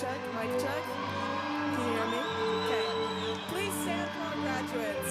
check, mic check. Can you hear me? Okay. Please stand for our graduates.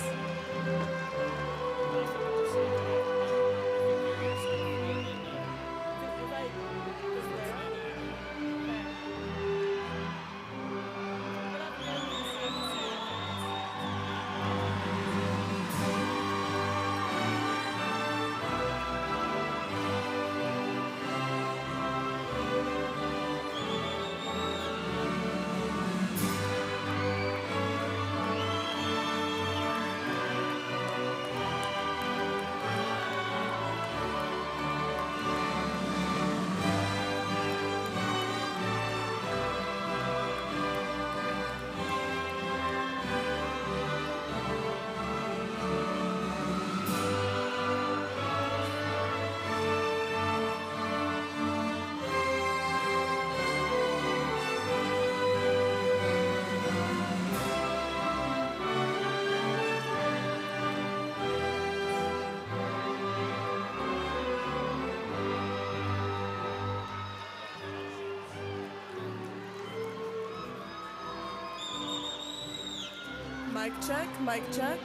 Mic check, mic check.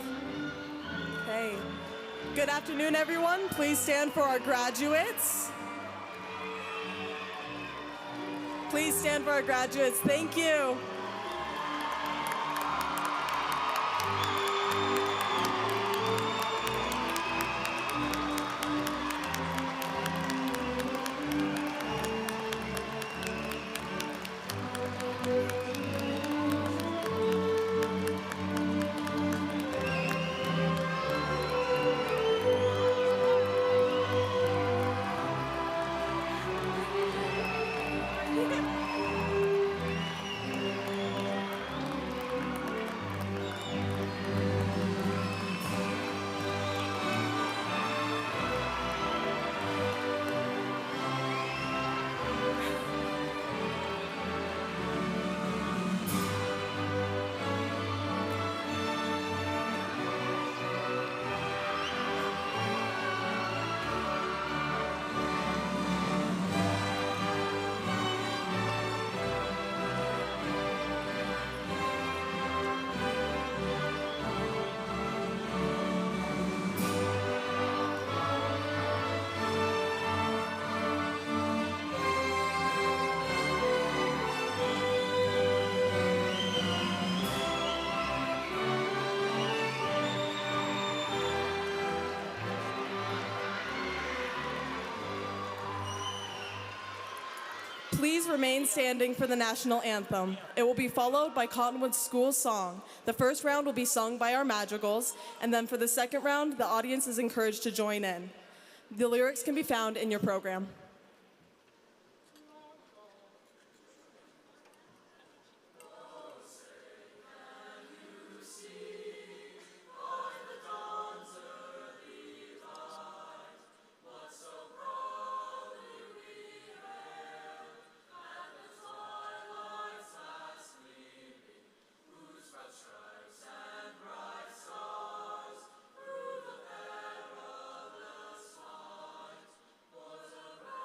Okay. Good afternoon, everyone. Please stand for our graduates. Please stand for our graduates. Thank you. Please remain standing for the national anthem. It will be followed by Cottonwood School song. The first round will be sung by our madrigals, and then for the second round, the audience is encouraged to join in. The lyrics can be found in your program. Through the perilous fight, was a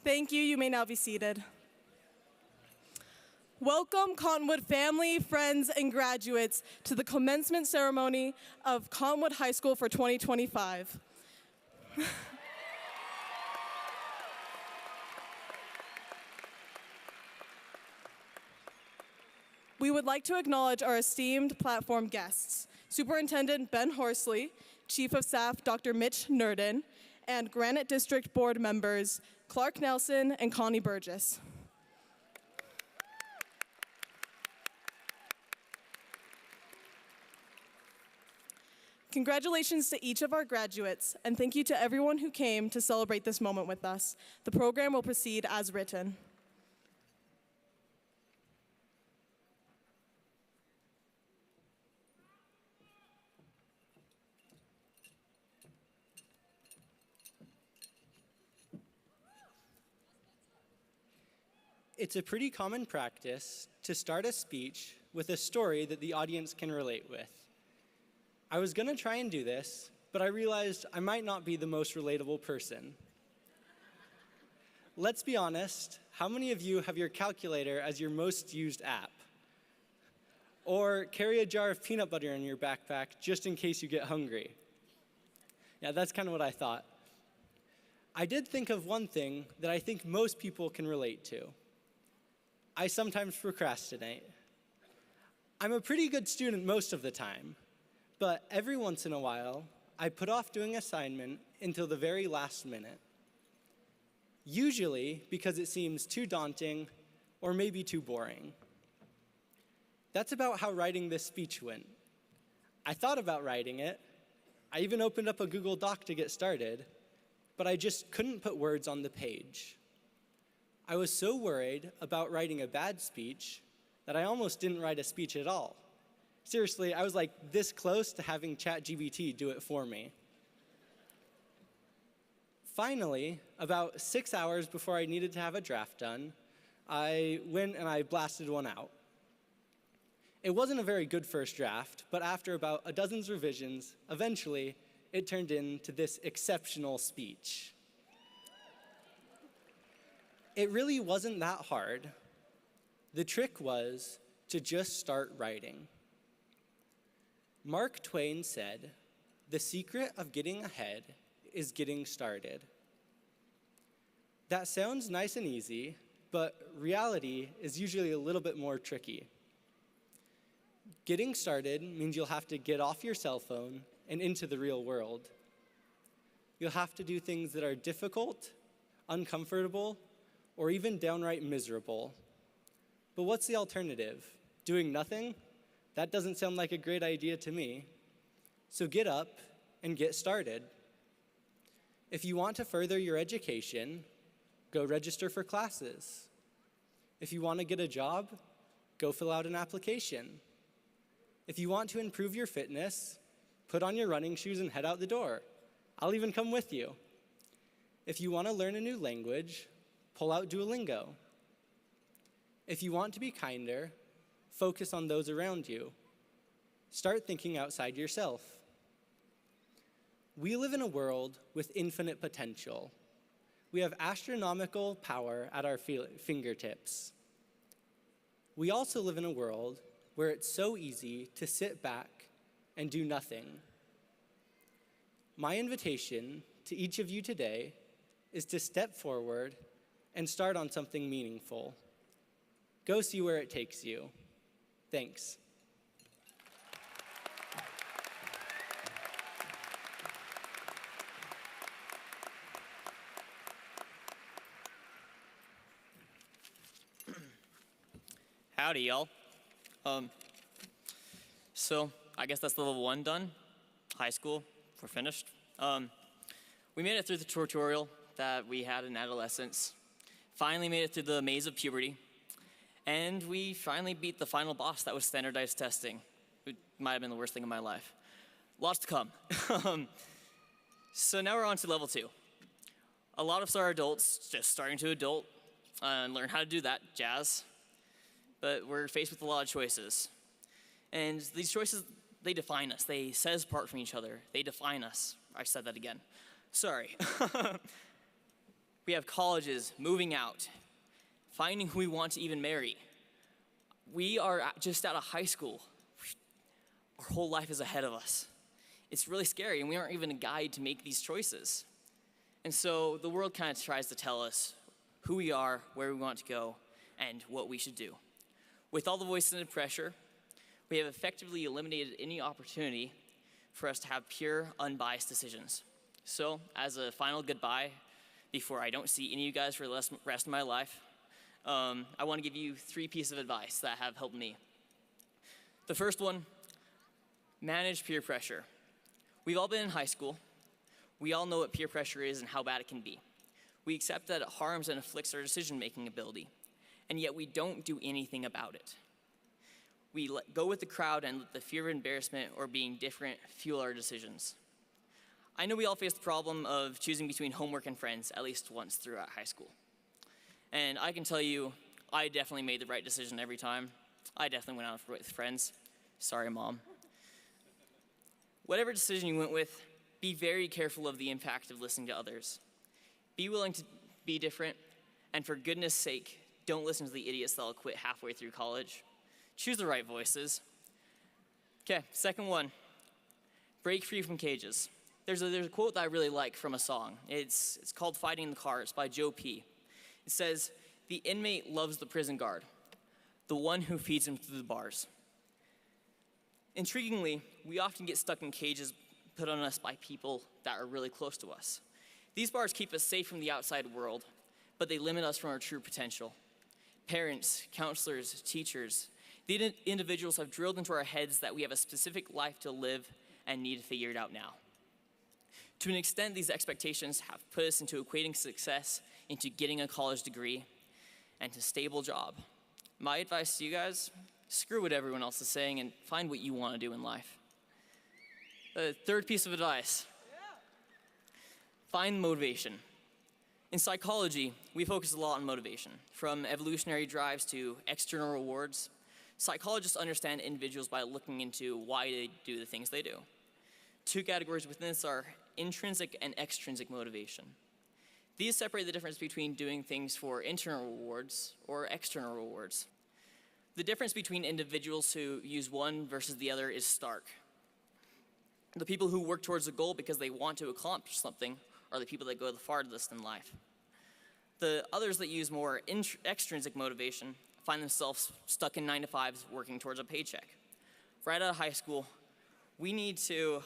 Thank you. You may now be seated. Welcome, Cottonwood family, friends, and graduates to the commencement ceremony of Cottonwood High School for 2025. We would like to acknowledge our esteemed platform guests, Superintendent Ben Horsley, Chief of Staff Dr. Mitch Nurdin, and Granite District Board members Clark Nelson and Connie Burgess. Congratulations to each of our graduates, and thank you to everyone who came to celebrate this moment with us. The program will proceed as written. It's a pretty common practice to start a speech with a story that the audience can relate with. I was gonna try and do this, but I realized I might not be the most relatable person. Let's be honest, how many of you have your calculator as your most used app? Or carry a jar of peanut butter in your backpack just in case you get hungry? Yeah, that's kind of what I thought. I did think of one thing that I think most people can relate to. I sometimes procrastinate. I'm a pretty good student most of the time, but every once in a while, I put off doing an assignment until the very last minute. Usually because it seems too daunting or maybe too boring. That's about how writing this speech went. I thought about writing it. I even opened up a Google Doc to get started, but I just couldn't put words on the page. I was so worried about writing a bad speech that I almost didn't write a speech at all. Seriously, I was like this close to having ChatGPT do it for me. Finally, about 6 hours before I needed to have a draft done, I went and I blasted one out. It wasn't a very good first draft, but after about a dozen revisions, eventually it turned into this exceptional speech. It really wasn't that hard. The trick was to just start writing. Mark Twain said, "The secret of getting ahead is getting started." That sounds nice and easy, but reality is usually a little bit more tricky. Getting started means you'll have to get off your cell phone and into the real world. You'll have to do things that are difficult, uncomfortable, or even downright miserable. But what's the alternative? Doing nothing? That doesn't sound like a great idea to me. So get up and get started. If you want to further your education, go register for classes. If you want to get a job, go fill out an application. If you want to improve your fitness, put on your running shoes and head out the door. I'll even come with you. If you want to learn a new language, pull out Duolingo. If you want to be kinder, focus on those around you. Start thinking outside yourself. We live in a world with infinite potential. We have astronomical power at our fingertips. We also live in a world where it's so easy to sit back and do nothing. My invitation to each of you today is to step forward and start on something meaningful. Go see where it takes you. Thanks. Howdy, y'all. So I guess that's level 1 done. High school, we're finished. We made it through the tutorial that we had in adolescence. Finally made it through the maze of puberty. And we finally beat the final boss that was standardized testing. It might have been the worst thing in my life. Lots to come. So now we're on to level 2. A lot of us are adults, just starting to adult and learn how to do that jazz. But we're faced with a lot of choices. And these choices, they define us. They set us apart from each other. They define us. I said that again. Sorry. We have colleges, moving out, finding who we want to even marry. We are just out of high school. Our whole life is ahead of us. It's really scary, and we aren't even a guide to make these choices. And so the world kind of tries to tell us who we are, where we want to go, and what we should do. With all the voices and the pressure, we have effectively eliminated any opportunity for us to have pure, unbiased decisions. So, as a final goodbye, before I don't see any of you guys for the rest of my life, I want to give you 3 pieces of advice that have helped me. The first one, manage peer pressure. We've all been in high school. We all know what peer pressure is and how bad it can be. We accept that it harms and afflicts our decision-making ability, and yet we don't do anything about it. We go with the crowd and let the fear of embarrassment or being different fuel our decisions. I know we all face the problem of choosing between homework and friends at least once throughout high school. And I can tell you, I definitely made the right decision every time. I definitely went out with friends. Sorry, Mom. Whatever decision you went with, be very careful of the impact of listening to others. Be willing to be different, and for goodness sake, don't listen to the idiots that'll quit halfway through college. Choose the right voices. Okay, second one, break free from cages. There's a quote that I really like from a song. It's called Fighting in the Car. It's by Joe P. It says, "The inmate loves the prison guard, the one who feeds him through the bars." Intriguingly, we often get stuck in cages put on us by people that are really close to us. These bars keep us safe from the outside world, but they limit us from our true potential. Parents, counselors, teachers, the individuals have drilled into our heads that we have a specific life to live and need to figure it out now. To an extent, these expectations have put us into equating success into getting a college degree and a stable job. My advice to you guys, screw what everyone else is saying and find what you want to do in life. The third piece of advice, find motivation. In psychology, we focus a lot on motivation. From evolutionary drives to external rewards, psychologists understand individuals by looking into why they do the things they do. 2 categories within this are intrinsic and extrinsic motivation. These separate the difference between doing things for internal rewards or external rewards. The difference between individuals who use one versus the other is stark. The people who work towards a goal because they want to accomplish something are the people that go the farthest in life. The others that use more extrinsic motivation find themselves stuck in 9-to-5s working towards a paycheck. Right out of high school, we need to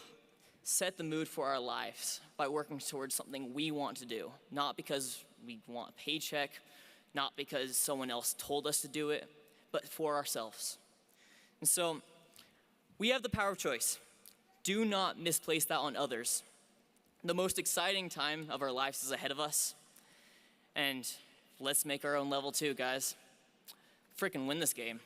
set the mood for our lives by working towards something we want to do, not because we want a paycheck, not because someone else told us to do it, but for ourselves. And so, we have the power of choice. Do not misplace that on others. The most exciting time of our lives is ahead of us, and let's make our own level too, guys. Freaking win this game.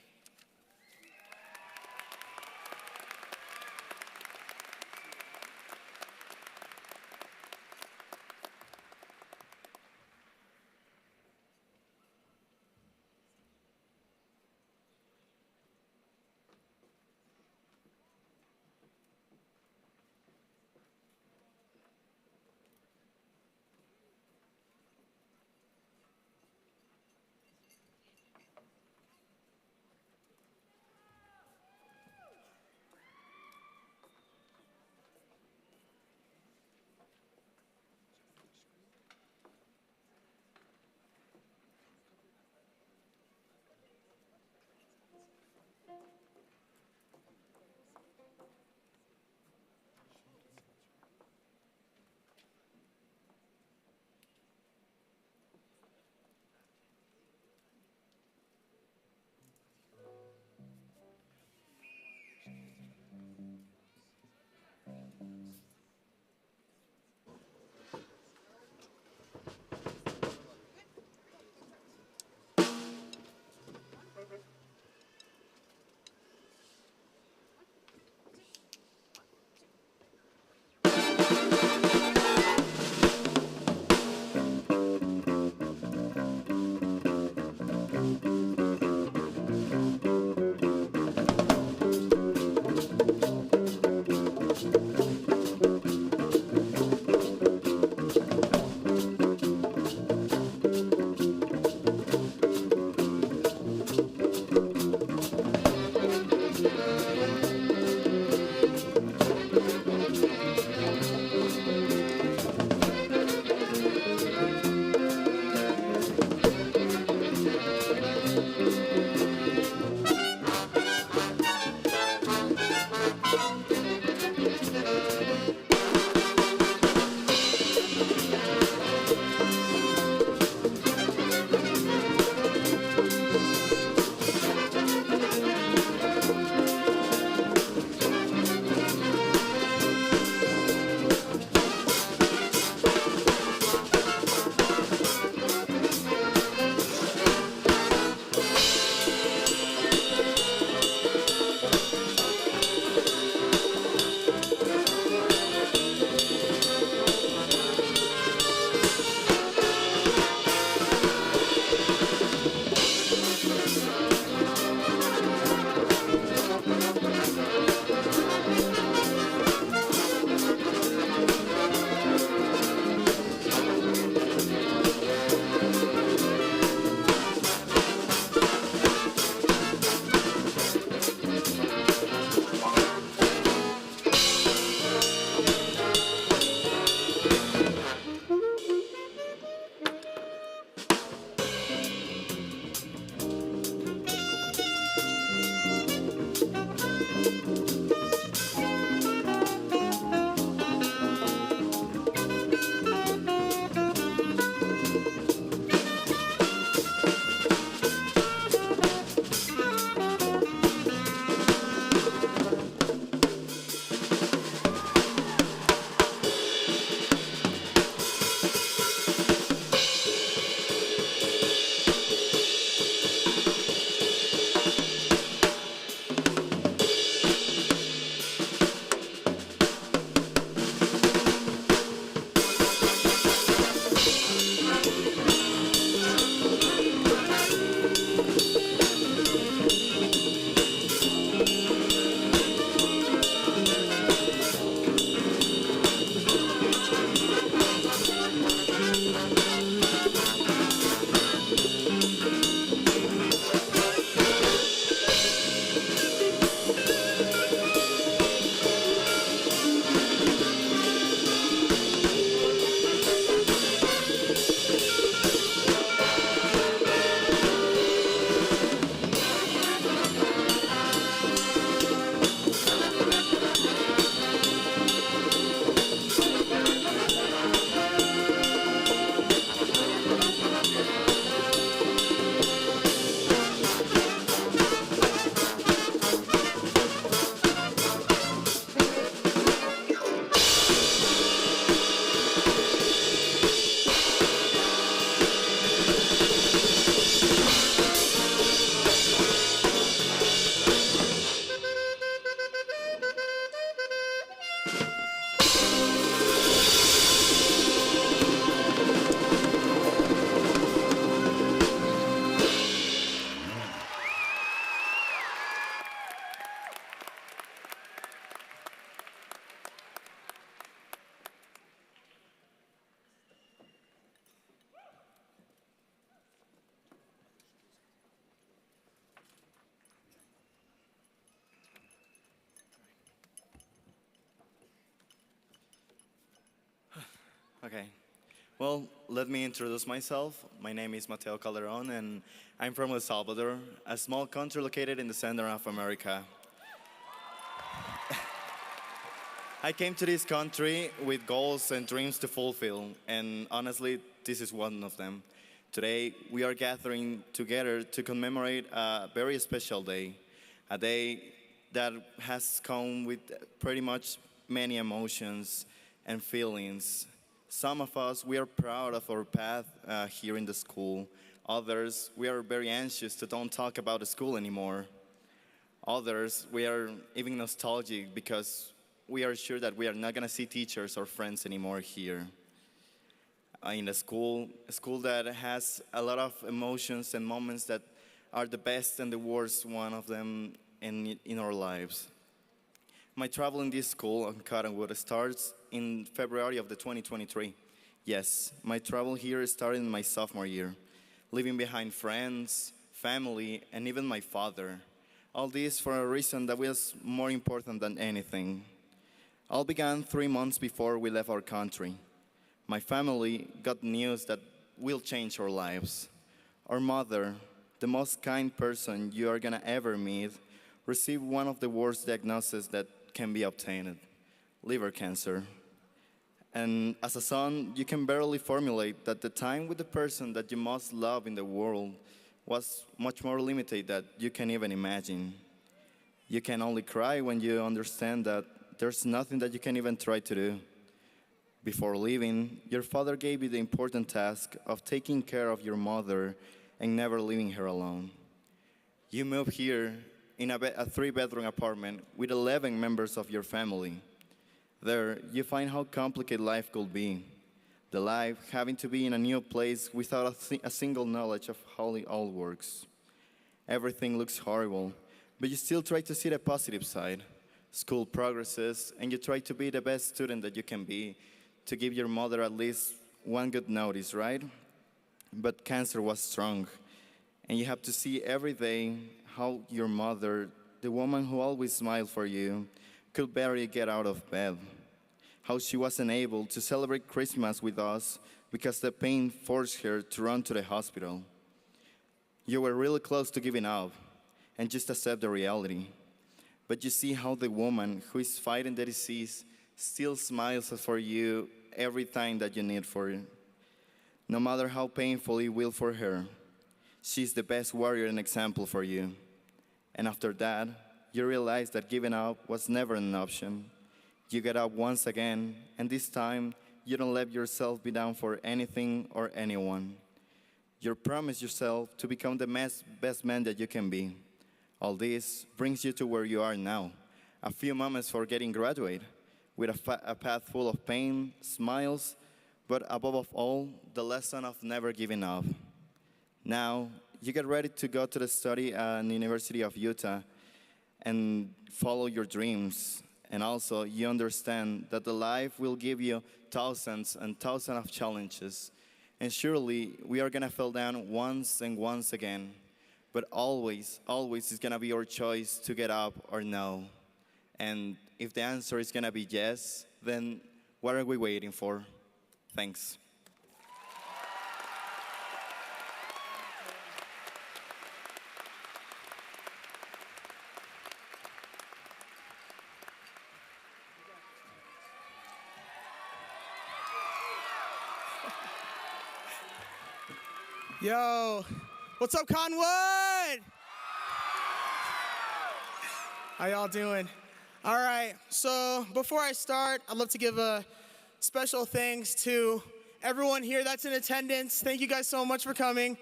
Okay. Well, let me introduce myself. My name is Mateo Calderon, and I'm from El Salvador, a small country located in the center of America. I came to this country with goals and dreams to fulfill, and honestly, this is one of them. Today, we are gathering together to commemorate a very special day, a day that has come with pretty much many emotions and feelings. Some of us, we are proud of our path here in the school. Others, we are very anxious to don't talk about the school anymore. Others, we are even nostalgic because we are sure that we are not gonna see teachers or friends anymore here. In a school that has a lot of emotions and moments that are the best and the worst one of them in our lives. My travel in this school on Cottonwood starts in February of the 2023. Yes, my travel here started in my sophomore year, leaving behind friends, family, and even my father. All this for a reason that was more important than anything. All began 3 months before we left our country. My family got news that will change our lives. Our mother, the most kind person you are gonna ever meet, received one of the worst diagnoses that can be obtained, liver cancer. And as a son, you can barely formulate that the time with the person that you most love in the world was much more limited than you can even imagine. You can only cry when you understand that there's nothing that you can even try to do. Before leaving, your father gave you the important task of taking care of your mother and never leaving her alone. You moved here in a 3-bedroom apartment with 11 members of your family. There, you find how complicated life could be. The life having to be in a new place without a single knowledge of how it all works. Everything looks horrible, but you still try to see the positive side. School progresses, and you try to be the best student that you can be to give your mother at least one good notice, right? But cancer was strong, and you have to see every day how your mother, the woman who always smiled for you, could barely get out of bed. How she wasn't able to celebrate Christmas with us because the pain forced her to run to the hospital. You were really close to giving up and just accept the reality. But you see how the woman who is fighting the disease still smiles for you every time that you need for it. No matter how painful it will for her, she's the best warrior and example for you. And after that, you realize that giving up was never an option. You get up once again, and this time, you don't let yourself be down for anything or anyone. You promise yourself to become the best man that you can be. All this brings you to where you are now, a few moments for getting graduate, with a path full of pain, smiles, but above all, the lesson of never giving up. Now, you get ready to go to the study at the University of Utah and follow your dreams. And also, you understand that the life will give you thousands and thousands of challenges. And surely, we are gonna fall down once and once again. But always, always is gonna be your choice to get up or no. And if the answer is gonna be yes, then what are we waiting for? Thanks. Yo, what's up, Cottonwood? How y'all doing? All right, so before I start, I'd love to give a special thanks to everyone here that's in attendance. Thank you guys so much for coming.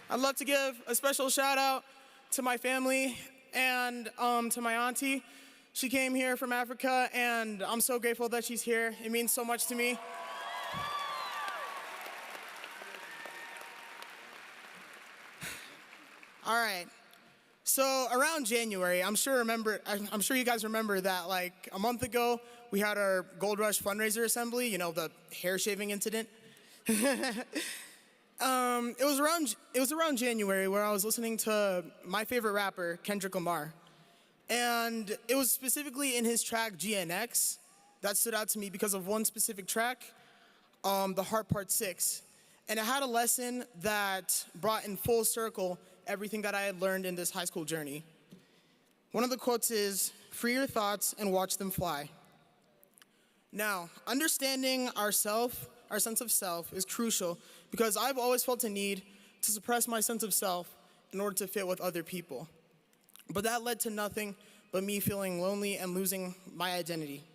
I'd love to give a special shout out to my family and to my auntie. She came here from Africa, and I'm so grateful that she's here. It means so much to me. All right. So around January, I'm sure you guys remember that like a month ago, we had our Gold Rush fundraiser assembly, you know, the hair shaving incident. It was around January where I was listening to my favorite rapper, Kendrick Lamar. And it was specifically in his track GNX that stood out to me because of one specific track, the Heart Part 6. And it had a lesson that brought in full circle everything that I had learned in this high school journey. One of the quotes is, "Free your thoughts and watch them fly." Now, understanding our sense of self is crucial because I've always felt a need to suppress my sense of self in order to fit with other people. But that led to nothing but me feeling lonely and losing my identity.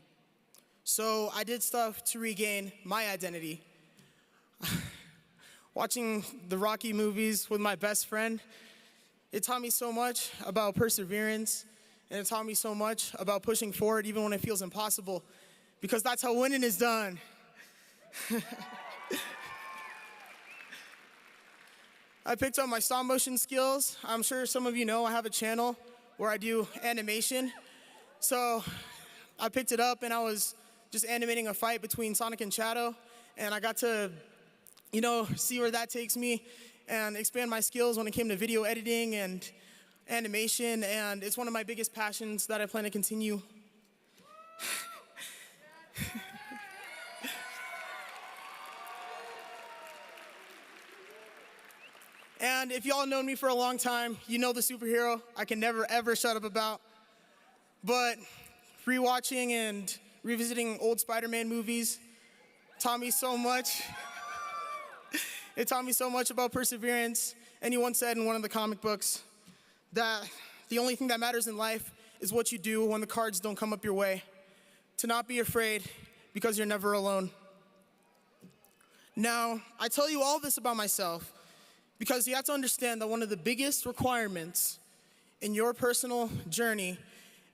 So I did stuff to regain my identity. Watching the Rocky movies with my best friend, it taught me so much about perseverance, and it taught me so much about pushing forward even when it feels impossible, because that's how winning is done. I picked up my stop motion skills. I'm sure some of you know I have a channel where I do animation. So I picked it up and I was just animating a fight between Sonic and Shadow, and I got to, see where that takes me and expand my skills when it came to video editing and animation, and it's one of my biggest passions that I plan to continue. And if y'all known me for a long time, you know the superhero I can never ever shut up about. But rewatching and revisiting old Spider-Man movies taught me so much. It taught me so much about perseverance. And he once said in one of the comic books that the only thing that matters in life is what you do when the cards don't come up your way. To not be afraid because you're never alone. Now, I tell you all this about myself because you have to understand that one of the biggest requirements in your personal journey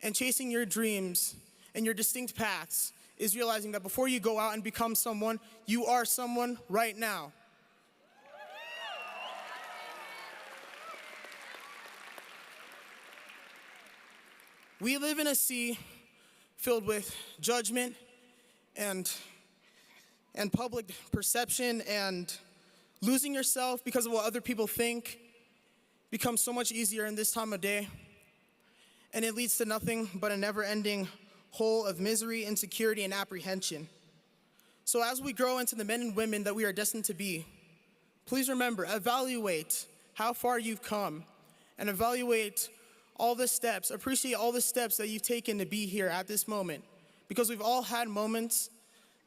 and chasing your dreams and your distinct paths is realizing that before you go out and become someone, you are someone right now. We live in a sea filled with judgment and public perception, and losing yourself because of what other people think becomes so much easier in this time of day. And it leads to nothing but a never-ending hole of misery, insecurity, and apprehension. So as we grow into the men and women that we are destined to be, please remember, evaluate how far you've come and evaluate all the steps, appreciate all the steps that you've taken to be here at this moment. Because we've all had moments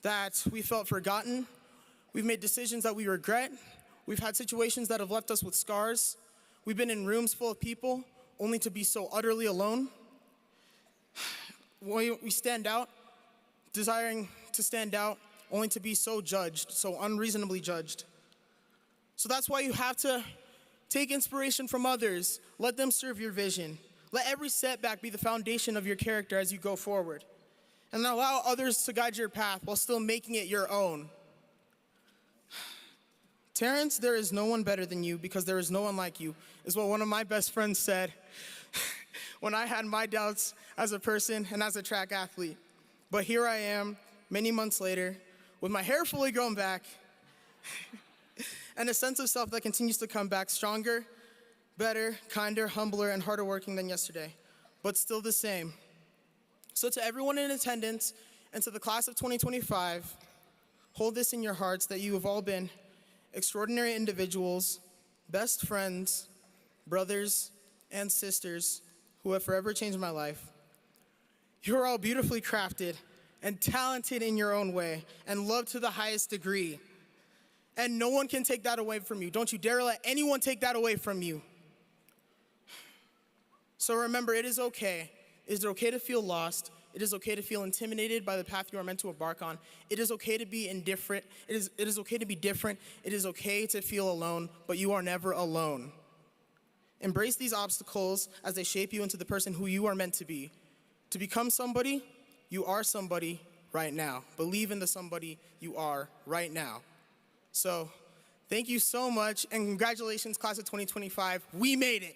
that we felt forgotten. We've made decisions that we regret. We've had situations that have left us with scars. We've been in rooms full of people only to be so utterly alone. We stand out, desiring to stand out, only to be so judged, so unreasonably judged. So that's why you have to take inspiration from others. Let them serve your vision. Let every setback be the foundation of your character as you go forward. And allow others to guide your path while still making it your own. Terrence, there is no one better than you because there is no one like you, is what one of my best friends said when I had my doubts as a person and as a track athlete. But here I am, many months later, with my hair fully grown back, and a sense of self that continues to come back stronger, better, kinder, humbler, and harder working than yesterday, but still the same. So to everyone in attendance and to the class of 2025, hold this in your hearts that you have all been extraordinary individuals, best friends, brothers, and sisters who have forever changed my life. You are all beautifully crafted and talented in your own way and loved to the highest degree. And no one can take that away from you. Don't you dare let anyone take that away from you. So remember, it is okay. It is okay to feel lost. It is okay to feel intimidated by the path you are meant to embark on. It is okay to be indifferent. It is okay to be different. It is okay to feel alone, but you are never alone. Embrace these obstacles as they shape you into the person who you are meant to be. To become somebody, you are somebody right now. Believe in the somebody you are right now. So, thank you so much, and congratulations, class of 2025. We made it.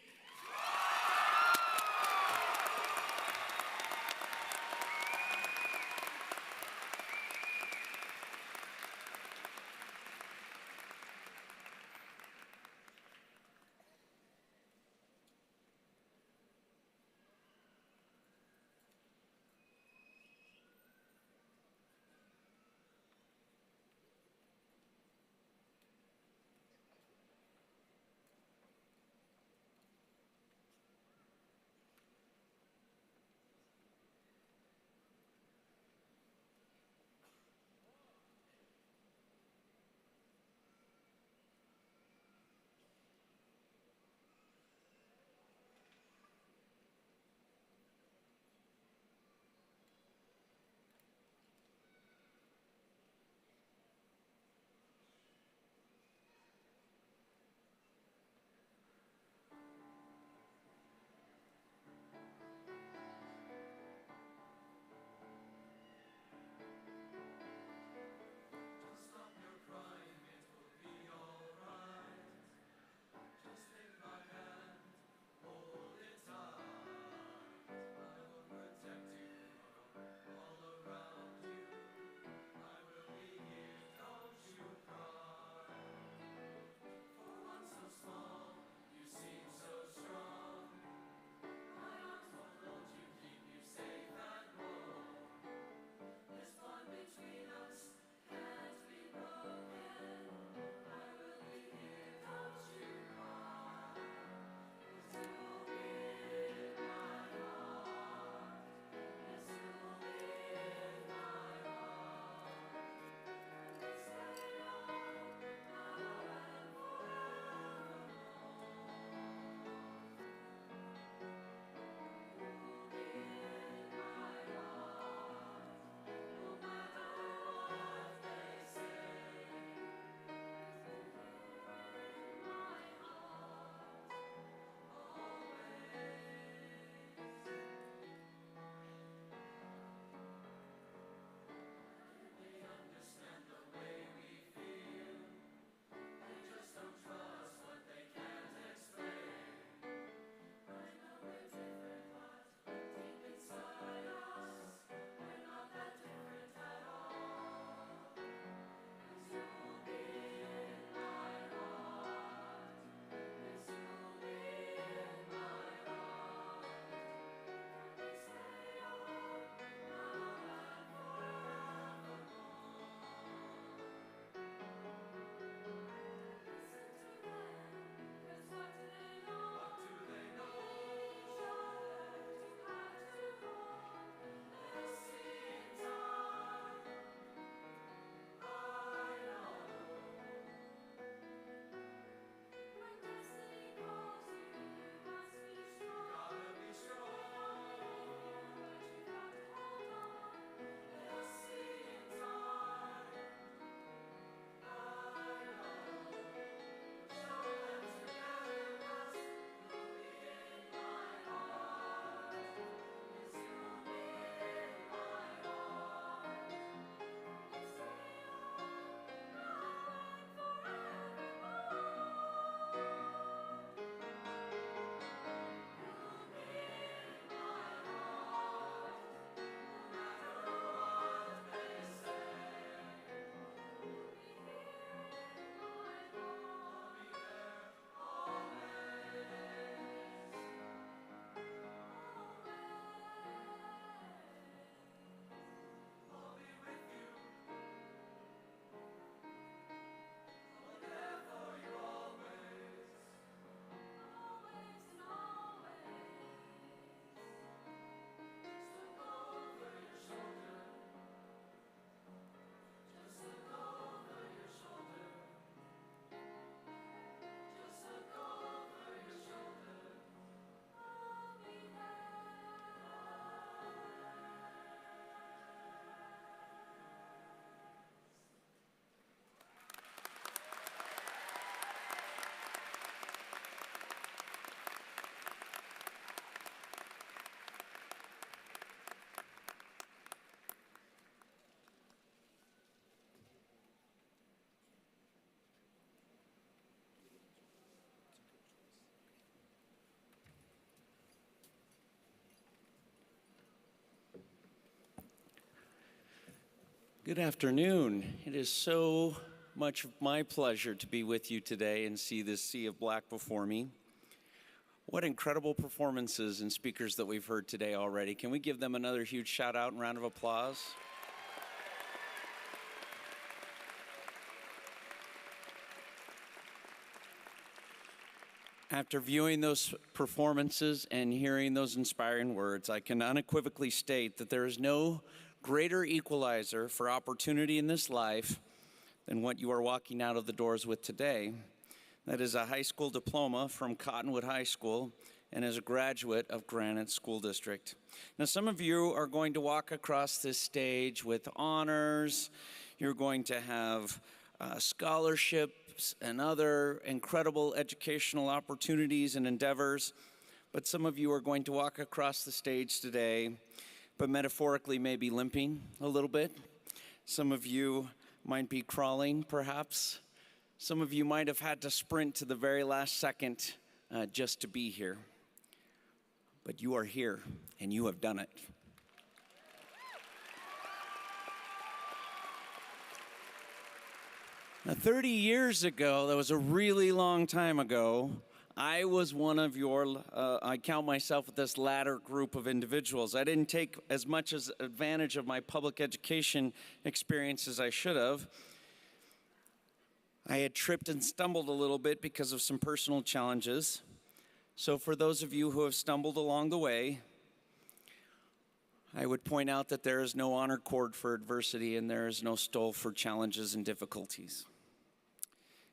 Good afternoon. It is so much my pleasure to be with you today and see this sea of black before me. What incredible performances and speakers that we've heard today already. Can we give them another huge shout out and round of applause? After viewing those performances and hearing those inspiring words, I can unequivocally state that there is no greater equalizer for opportunity in this life than what you are walking out of the doors with today. That is a high school diploma from Cottonwood High School and is a graduate of Granite School District. Now, some of you are going to walk across this stage with honors. You're going to have scholarships and other incredible educational opportunities and endeavors. But some of you are going to walk across the stage today, but metaphorically maybe limping a little bit. Some of you might be crawling, perhaps. Some of you might have had to sprint to the very last second just to be here. But you are here, and you have done it. Now, 30 years ago, that was a really long time ago, I was one of your, I count myself with this latter group of individuals. I didn't take as much as advantage of my public education experience as I should have. I had tripped and stumbled a little bit because of some personal challenges. So for those of you who have stumbled along the way, I would point out that there is no honor cord for adversity and there is no stole for challenges and difficulties.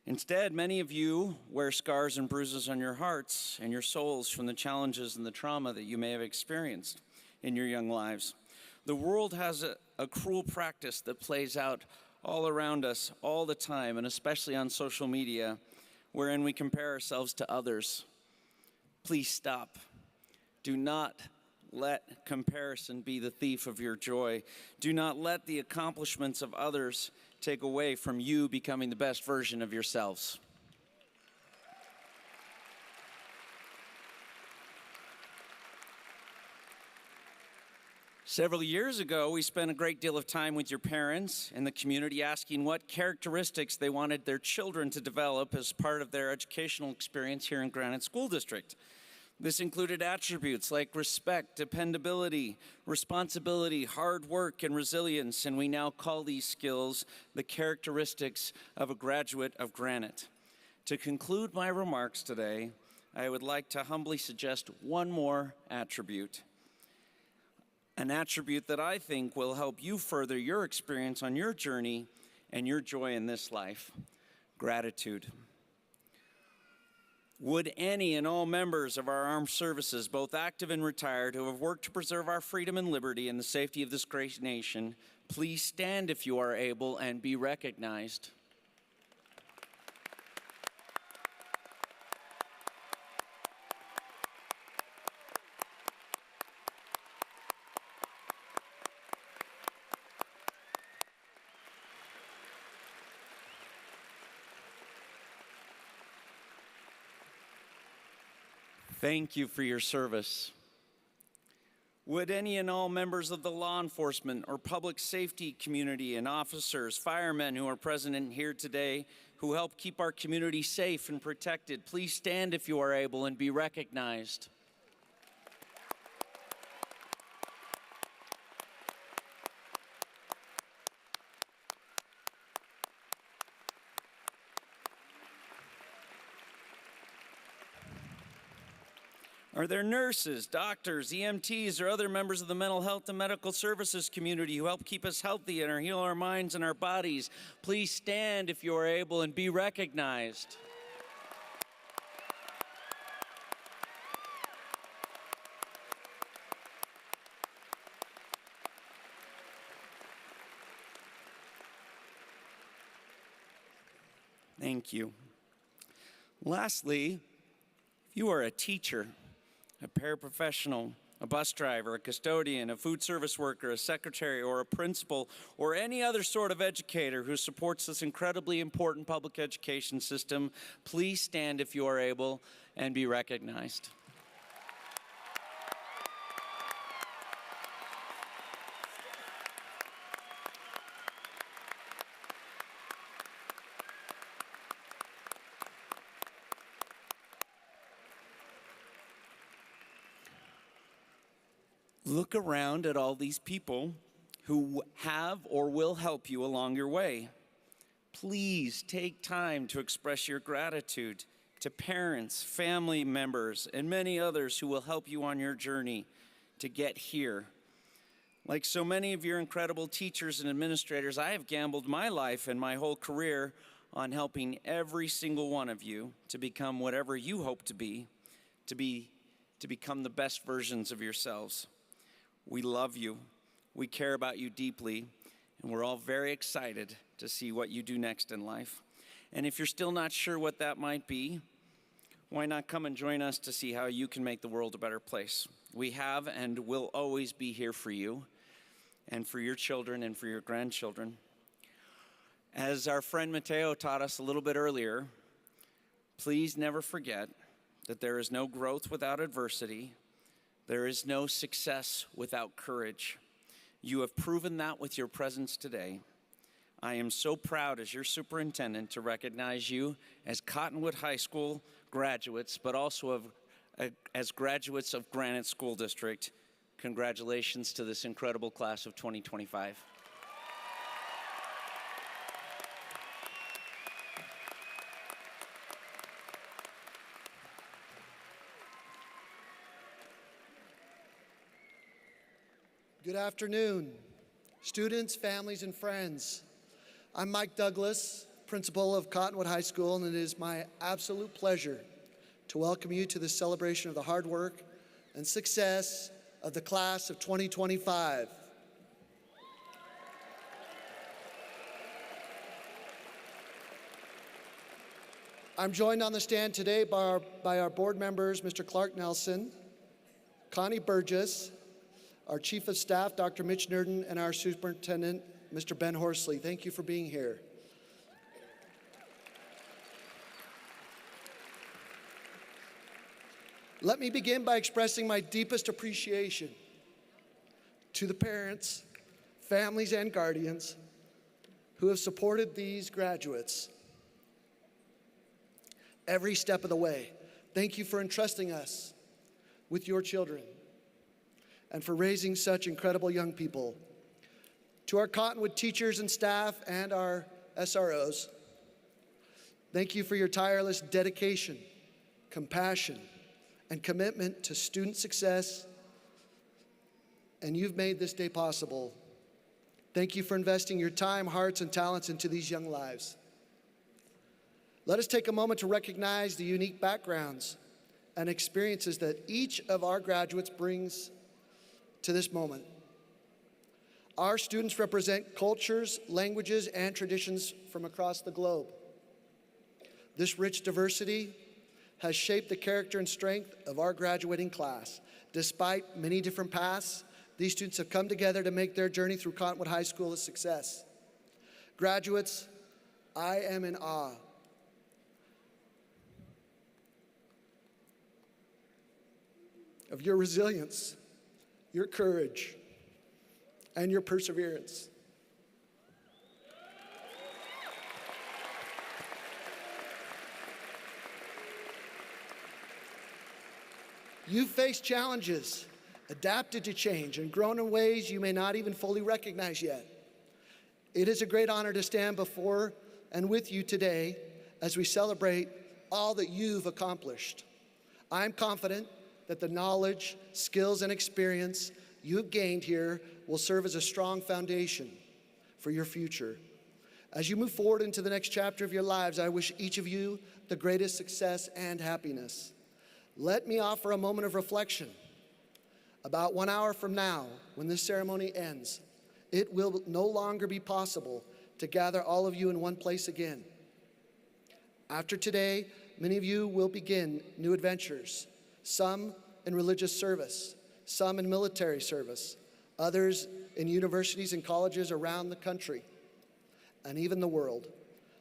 Instead, many of you wear scars and bruises on your hearts and your souls from the challenges and the trauma that you may have experienced in your young lives. The world has a cruel practice that plays out all around us all the time, and especially on social media, wherein we compare ourselves to others. Please stop. Do not let comparison be the thief of your joy. Do not let the accomplishments of others take away from you becoming the best version of yourselves. Several years ago, we spent a great deal of time with your parents and the community asking what characteristics they wanted their children to develop as part of their educational experience here in Granite School District. This included attributes like respect, dependability, responsibility, hard work, and resilience, and we now call these skills the characteristics of a graduate of Granite. To conclude my remarks today, I would like to humbly suggest one more attribute, an attribute that I think will help you further your experience on your journey and your joy in this life: gratitude. Would any and all members of our armed services, both active and retired, who have worked to preserve our freedom and liberty and the safety of this great nation, please stand if you are able and be recognized. Thank you for your service. Would any and all members of the law enforcement or public safety community and officers, firemen who are present here today who help keep our community safe and protected, please stand if you are able and be recognized. Are there nurses, doctors, EMTs, or other members of the mental health and medical services community who help keep us healthy and heal our minds and our bodies? Please stand if you are able and be recognized. Thank you. Lastly, if you are a teacher, a paraprofessional, a bus driver, a custodian, a food service worker, a secretary, or a principal, or any other sort of educator who supports this incredibly important public education system, please stand if you are able and be recognized. Look around at all these people who have or will help you along your way. Please take time to express your gratitude to parents, family members, and many others who will help you on your journey to get here. Like so many of your incredible teachers and administrators, I have gambled my life and my whole career on helping every single one of you to become whatever you hope to become the best versions of yourselves. We love you, we care about you deeply, and we're all very excited to see what you do next in life. And if you're still not sure what that might be, why not come and join us to see how you can make the world a better place? We have and will always be here for you and for your children and for your grandchildren. As our friend Mateo taught us a little bit earlier, please never forget that there is no growth without adversity. There is no success without courage. You have proven that with your presence today. I am so proud as your superintendent to recognize you as Cottonwood High School graduates, but also as graduates of Granite School District. Congratulations to this incredible class of 2025. Good afternoon, students, families, and friends. I'm Mike Douglas, principal of Cottonwood High School, and it is my absolute pleasure to welcome you to the celebration of the hard work and success of the class of 2025. I'm joined on the stand today by our board members, Mr. Clark Nelson, Connie Burgess, our Chief of Staff, Dr. Mitch Nerden, and our Superintendent, Mr. Ben Horsley. Thank you for being here. Let me begin by expressing my deepest appreciation to the parents, families, and guardians who have supported these graduates every step of the way. Thank you for entrusting us with your children and for raising such incredible young people. To our Cottonwood teachers and staff and our SROs, thank you for your tireless dedication, compassion, and commitment to student success, and you've made this day possible. Thank you for investing your time, hearts, and talents into these young lives. Let us take a moment to recognize the unique backgrounds and experiences that each of our graduates brings to this moment. Our students represent cultures, languages, and traditions from across the globe. This rich diversity has shaped the character and strength of our graduating class. Despite many different paths, these students have come together to make their journey through Cottonwood High School a success. Graduates, I am in awe of your resilience, your courage, and your perseverance. You've faced challenges, adapted to change, and grown in ways you may not even fully recognize yet. It is a great honor to stand before and with you today as we celebrate all that you've accomplished. I'm confident that the knowledge, skills, and experience you've gained here will serve as a strong foundation for your future. As you move forward into the next chapter of your lives, I wish each of you the greatest success and happiness. Let me offer a moment of reflection. About 1 hour from now, when this ceremony ends, it will no longer be possible to gather all of you in one place again. After today, many of you will begin new adventures, some in religious service, some in military service, others in universities and colleges around the country, and even the world.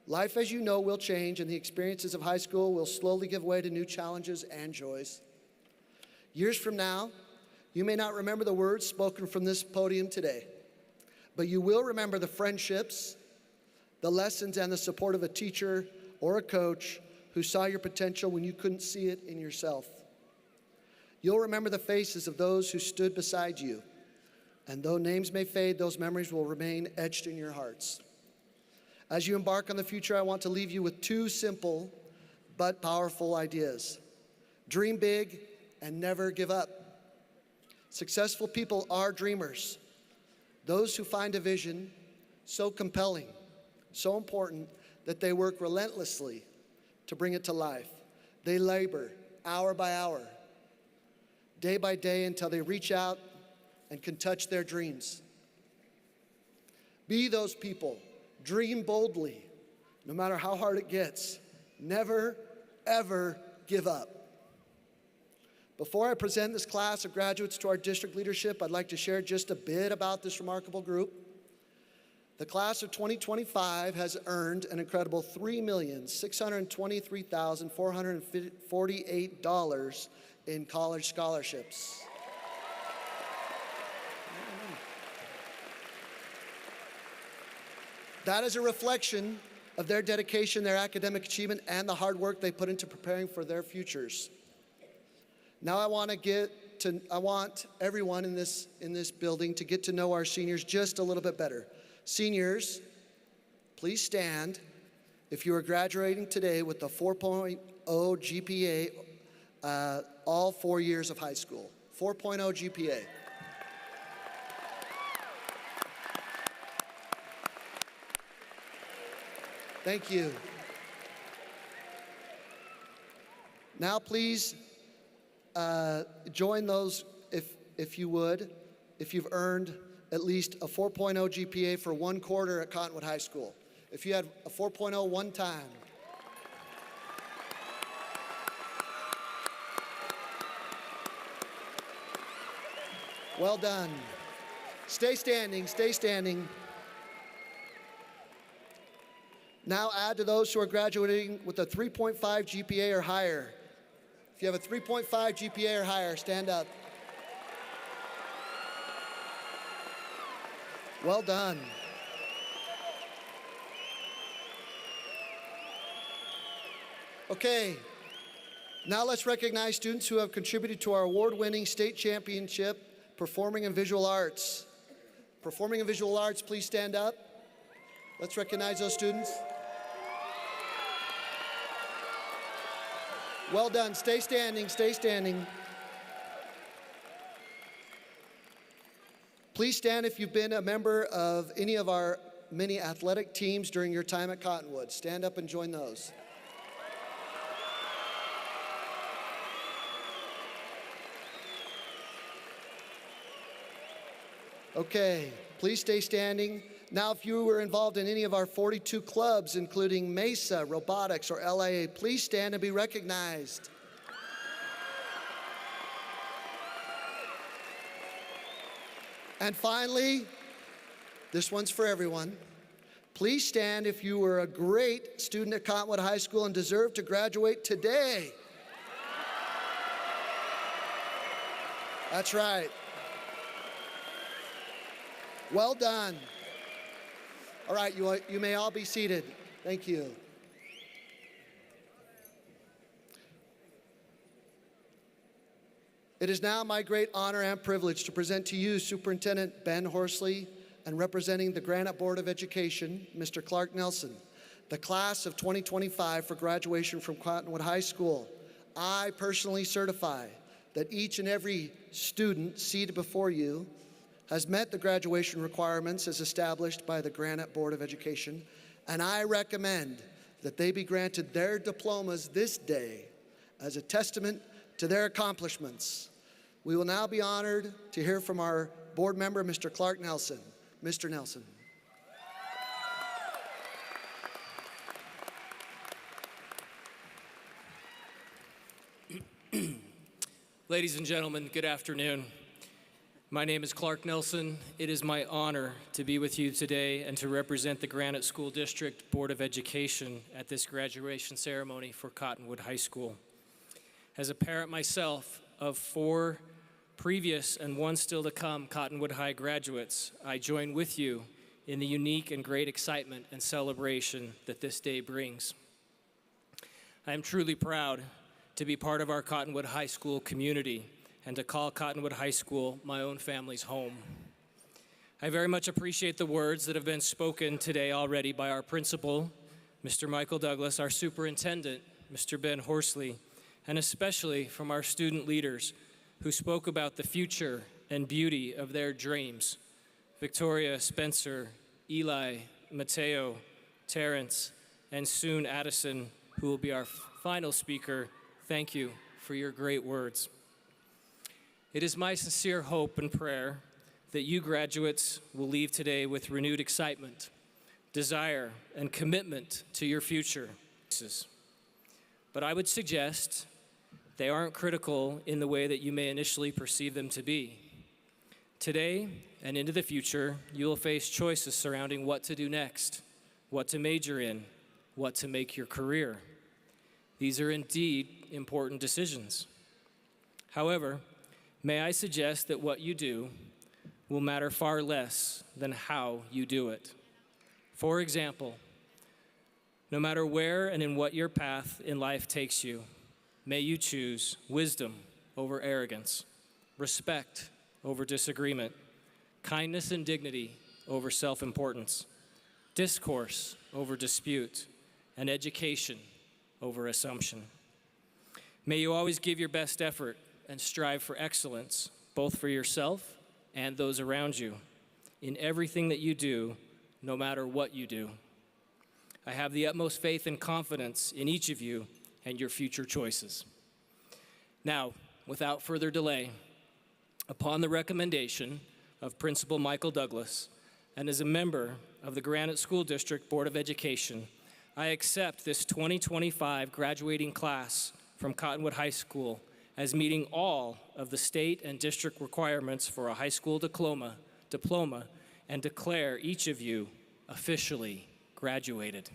Life, as you know, will change, and the experiences of high school will slowly give way to new challenges and joys. Years from now, you may not remember the words spoken from this podium today, but you will remember the friendships, the lessons, and the support of a teacher or a coach who saw your potential when you couldn't see it in yourself. You'll remember the faces of those who stood beside you. And though names may fade, those memories will remain etched in your hearts. As you embark on the future, I want to leave you with two simple but powerful ideas. Dream big and never give up. Successful people are dreamers. Those who find a vision so compelling, so important, that they work relentlessly to bring it to life. They labor hour by hour, day by day, until they reach out and can touch their dreams. Be those people. Dream boldly, no matter how hard it gets. Never, ever give up. Before I present this class of graduates to our district leadership, I'd like to share just a bit about this remarkable group. The class of 2025 has earned an incredible $3,623,448 in college scholarships. That is a reflection of their dedication, their academic achievement, and the hard work they put into preparing for their futures. Now I want everyone in this building to get to know our seniors just a little bit better. Seniors, please stand if you are graduating today with a 4.0 GPA all 4 years of high school. 4.0 GPA. Thank you. Now please join those, if you would, if you've earned at least a 4.0 GPA for 1 quarter at Cottonwood High School. If you had a 4.0 one time. Well done. Stay standing, stay standing. Now add to those who are graduating with a 3.5 GPA or higher. If you have a 3.5 GPA or higher, stand up. Well done. Okay, now let's recognize students who have contributed to our award-winning state championship, Performing and Visual Arts. Performing and Visual Arts, please stand up. Let's recognize those students. Well done. Stay standing, stay standing. Please stand if you've been a member of any of our many athletic teams during your time at Cottonwood. Stand up and join those. Okay, please stay standing. Now, if you were involved in any of our 42 clubs, including Mesa, Robotics, or LIA, please stand and be recognized. And finally, this one's for everyone. Please stand if you were a great student at Cottonwood High School and deserve to graduate today. That's right. Well done. All right, you may all be seated. Thank you. It is now my great honor and privilege to present to you Superintendent Ben Horsley and representing the Granite Board of Education, Mr. Clark Nelson, the class of 2025 for graduation from Cottonwood High School. I personally certify that each and every student seated before you has met the graduation requirements as established by the Granite Board of Education, and I recommend that they be granted their diplomas this day as a testament to their accomplishments. We will now be honored to hear from our board member, Mr. Clark Nelson. Mr. Nelson. Ladies and gentlemen, good afternoon. My name is Clark Nelson. It is my honor to be with you today and to represent the Granite School District Board of Education at this graduation ceremony for Cottonwood High School. As a parent myself of 4 previous and 1 still to come Cottonwood High graduates, I join with you in the unique and great excitement and celebration that this day brings. I am truly proud to be part of our Cottonwood High School community and to call Cottonwood High School my own family's home. I very much appreciate the words that have been spoken today already by our principal, Mr. Michael Douglas, our superintendent, Mr. Ben Horsley, and especially from our student leaders who spoke about the future and beauty of their dreams. Victoria, Spencer, Eli, Mateo, Terrence, and soon Addison, who will be our final speaker. Thank you for your great words. It is my sincere hope and prayer that you graduates will leave today with renewed excitement, desire, and commitment to your future. But I would suggest they aren't critical in the way that you may initially perceive them to be. Today and into the future, you will face choices surrounding what to do next, what to major in, what to make your career. These are indeed important decisions. However, may I suggest that what you do will matter far less than how you do it. For example, no matter where and in what your path in life takes you, may you choose wisdom over arrogance, respect over disagreement, kindness and dignity over self-importance, discourse over dispute, and education over assumption. May you always give your best effort and strive for excellence, both for yourself and those around you, in everything that you do, no matter what you do. I have the utmost faith and confidence in each of you and your future choices. Now, without further delay, upon the recommendation of Principal Michael Douglas, and as a member of the Granite School District Board of Education, I accept this 2025 graduating class from Cottonwood High School as meeting all of the state and district requirements for a high school diploma, and declare each of you officially graduated.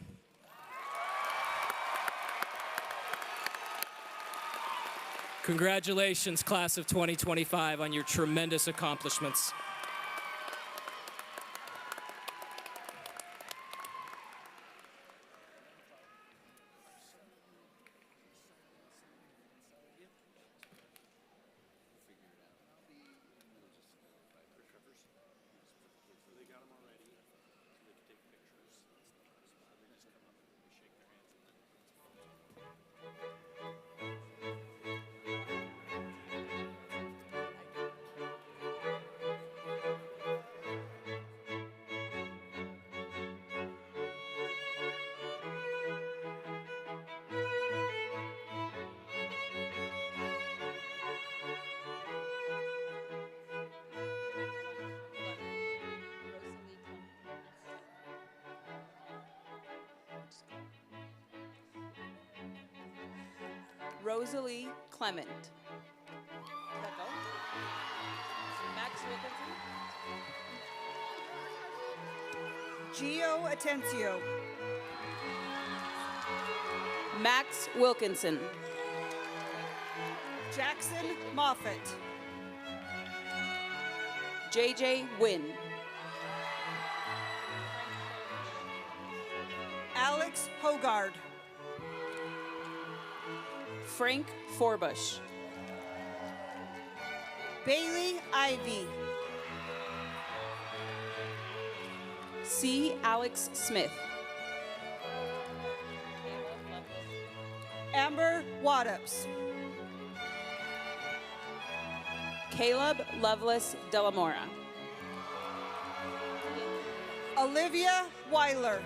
Congratulations, class of 2025, on your tremendous accomplishments. Rosalie Clement. Does that go? Max Wilkinson. Gio Atencio. Max Wilkinson. Jackson Moffett. JJ Wynn. Alex Hogard. Frank Forbush. Bailey Ivy. C. Alex Smith. Amber Waddups. Caleb Lovelace Delamora. Olivia Weiler.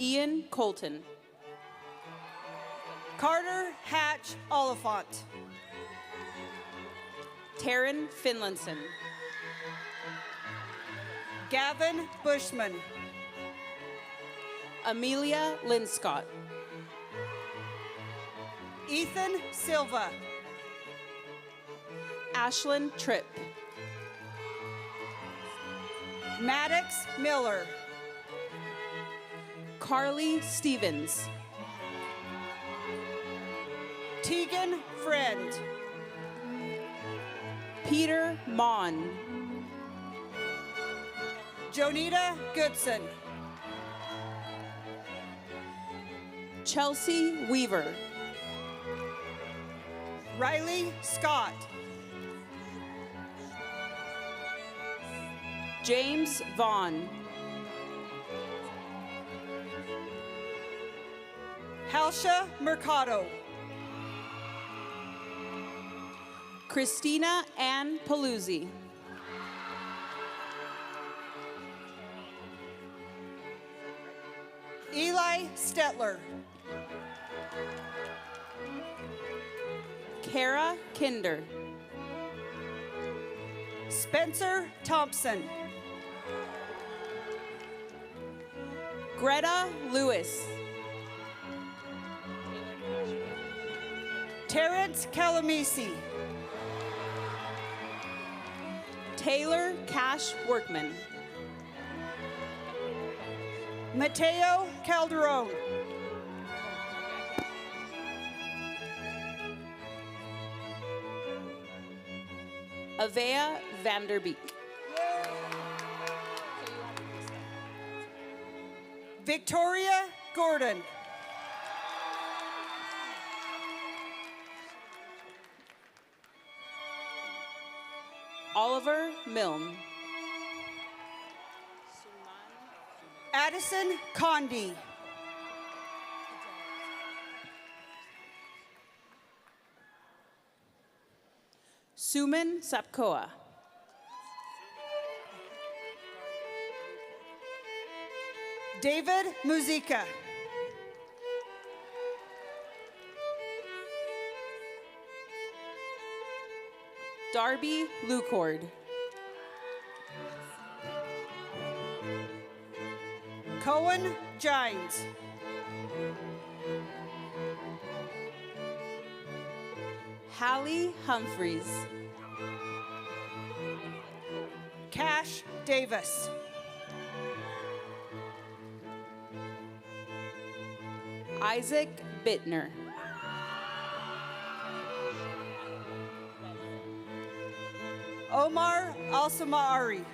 Ian Colton. Carter Hatch Oliphant. Taryn Finlinson. Gavin Bushman. Amelia Linscott. Ethan Silva. Ashlyn Tripp. Maddox Miller. Carly Stevens. Tegan Friend. Peter Mon. Jonita Goodson. Chelsea Weaver. Riley Scott. James Vaughn. Halsha Mercado. Christina Ann Paluzzi. Eli Stetler. Kara Kinder. Spencer Thompson. Greta Lewis. Terrence Calamisi. Taylor Cash Workman. Mateo Calderon. Avea Vanderbeek. Victoria Gordon. Oliver Milne. Addison Condi. Suman Sapkoa. David Muzica. Darby Lucord. Cohen Gines. Hallie Humphreys. Cash Davis. Isaac Bittner. Omar Alsamari.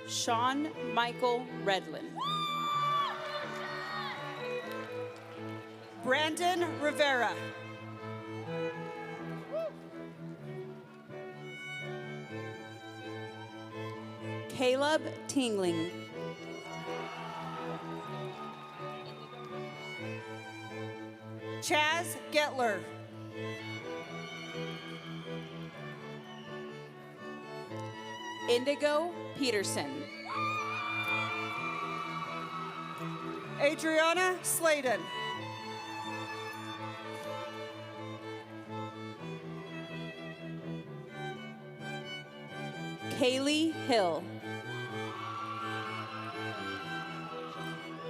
Sean Michael Redlin. Brandon Rivera. Caleb Tingling. Chaz Getler. Indigo Peterson. Adriana Sladen. Kaylee Hill.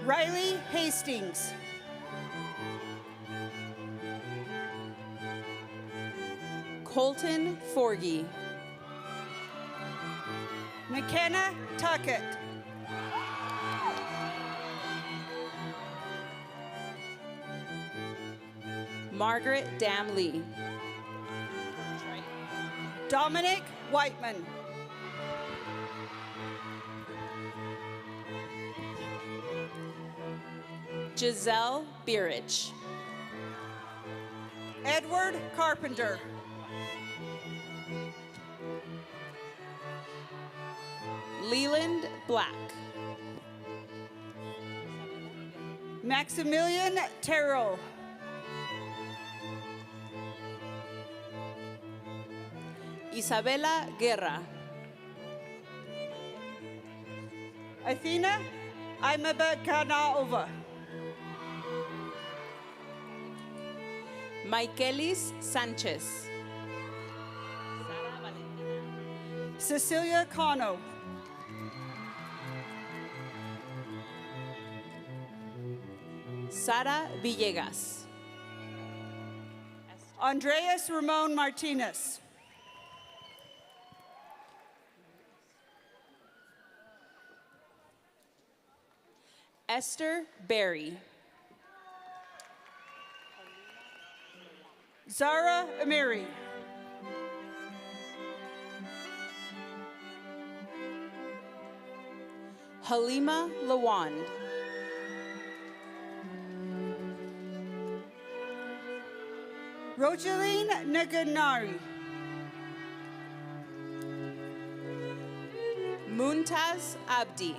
Riley Hastings. Colton Forgy. McKenna Tuckett. Margaret Damley. Dominic Whiteman. Giselle Birich. Edward Carpenter. Leland Black. Maximilian Terrell. Isabella Guerra. Athena Imabekanaova. Michaelis Sanchez. Cecilia Cano. Sara Villegas. Andreas Ramon Martinez. Esther Berry. Zara Amiri. Halima Lawand. Rojaline Naganari. Muntaz Abdi.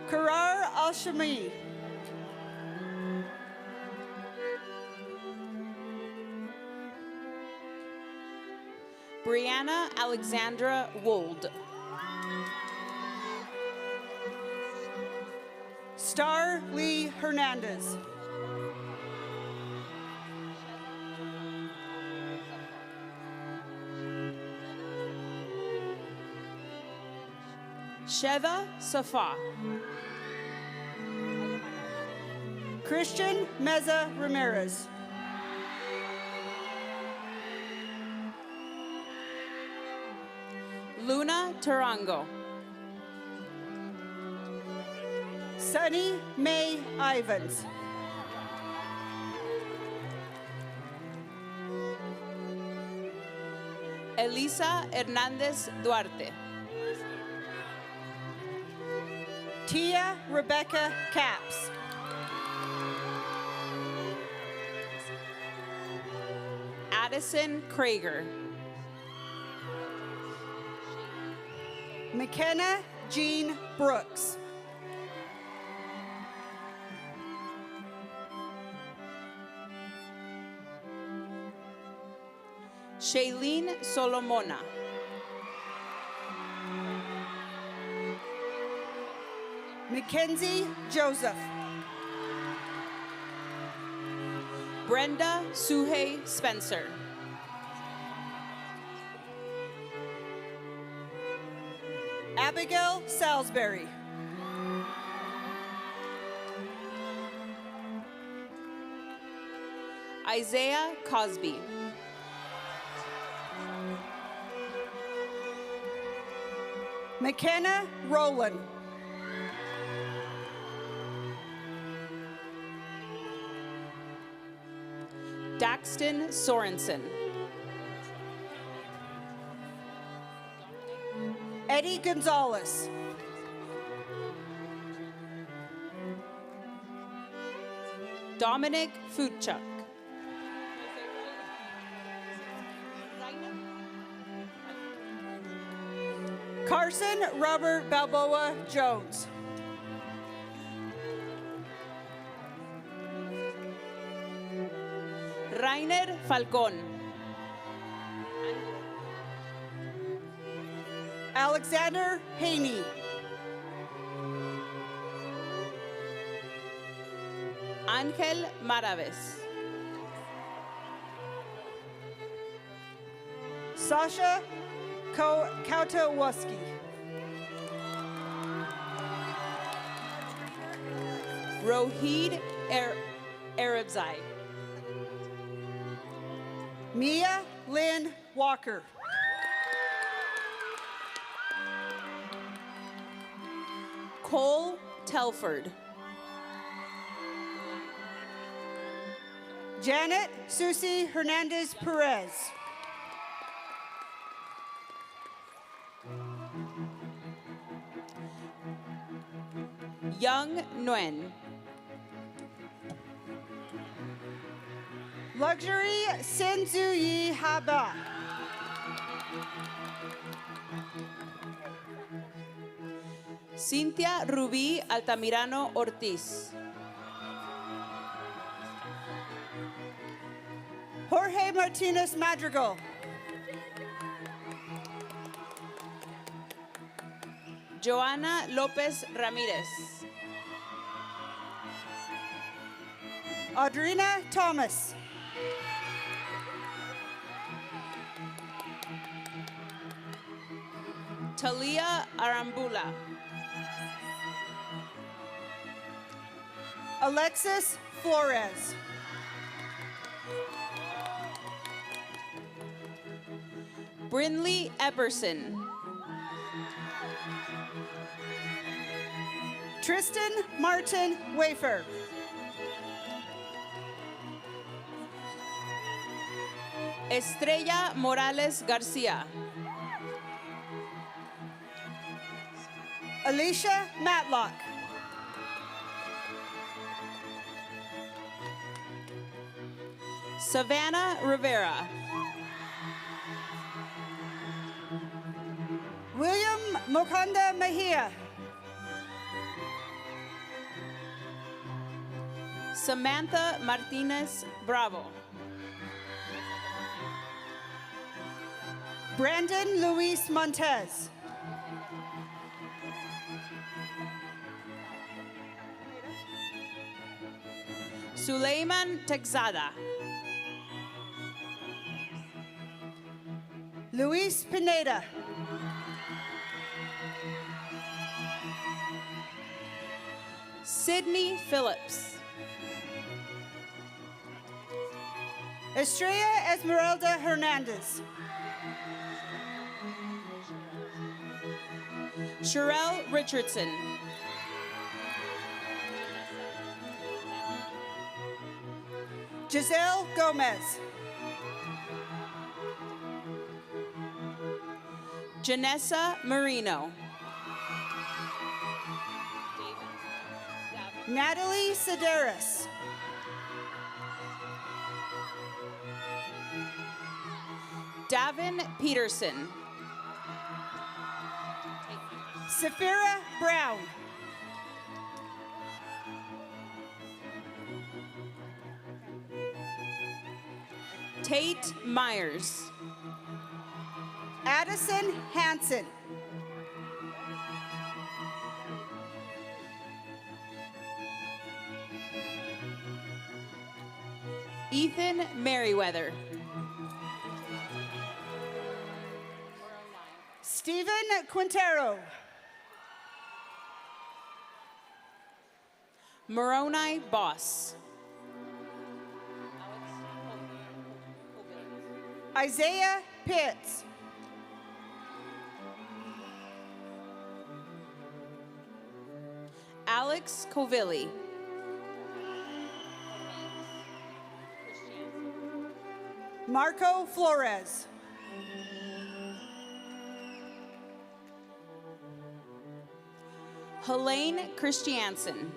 Karar Al-Shami. Brianna Alexandra Wold. Star Lee Hernandez. Sheva Safa. Christian Meza Ramirez. Luna Tarango. Sunny May Ivans. Elisa Hernandez Duarte. Tia Rebecca Caps. Addison Krager. McKenna Jean Brooks. Shailene Solomona. Mackenzie Joseph. Brenda Suhey Spencer. Abigail Salisbury. Isaiah Cosby. McKenna Rowland. Daxton Sorensen. Eddie Gonzalez. Dominic Futchuk. Carson Robert Balboa Jones. Rainer Falcón. Alexander Haney. Ángel Maraves. Sasha Kautowaski. Rohid Arabzai. Mia Lynn Walker. Cole Telford. Janet Susie Hernandez Perez. Young Nguyen. Luxury Senzuyi Haba. Cynthia Rubí Altamirano Ortiz. Jorge Martinez Madrigal. Joana López Ramírez. Audrina Thomas. Talia Arambula. Alexis Flores. Brinley Epperson. Tristan Martin Wafer. Estrella Morales Garcia. Alicia Matlock. Savannah Rivera. William Mokanda Mejia. Samantha Martinez Bravo. Brandon Luis Montez. Suleiman Texada. Luis Pineda. Sydney Phillips. Estrella Esmeralda Hernandez. Sherelle Richardson. Giselle Gomez. Janessa Marino. Natalie Sedaris. Davin Peterson. Safira Brown. Tate Myers. Addison Hansen. Ethan Merriweather. Stephen Quintero. Moroni Boss. Isaiah Pitts. Alex Covilli. Marco Flores. Helene Christiansen.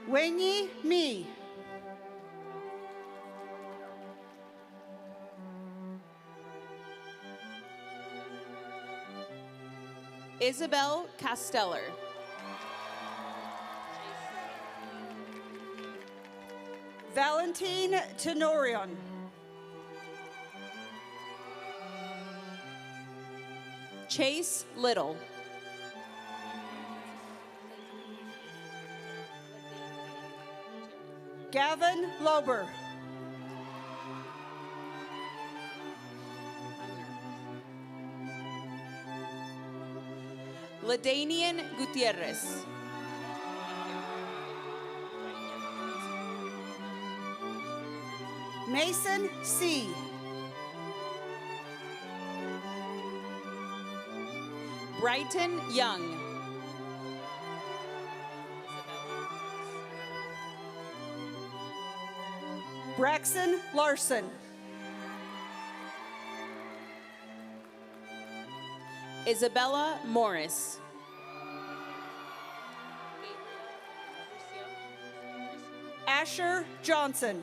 Wenyi Mi. Isabel Casteller. Valentine Tenorion. Chase Little. Gavin Lober. Ladanian Gutierrez. Mason C. Brighton Young. Braxton Larson. Isabella Morris. Asher Johnson.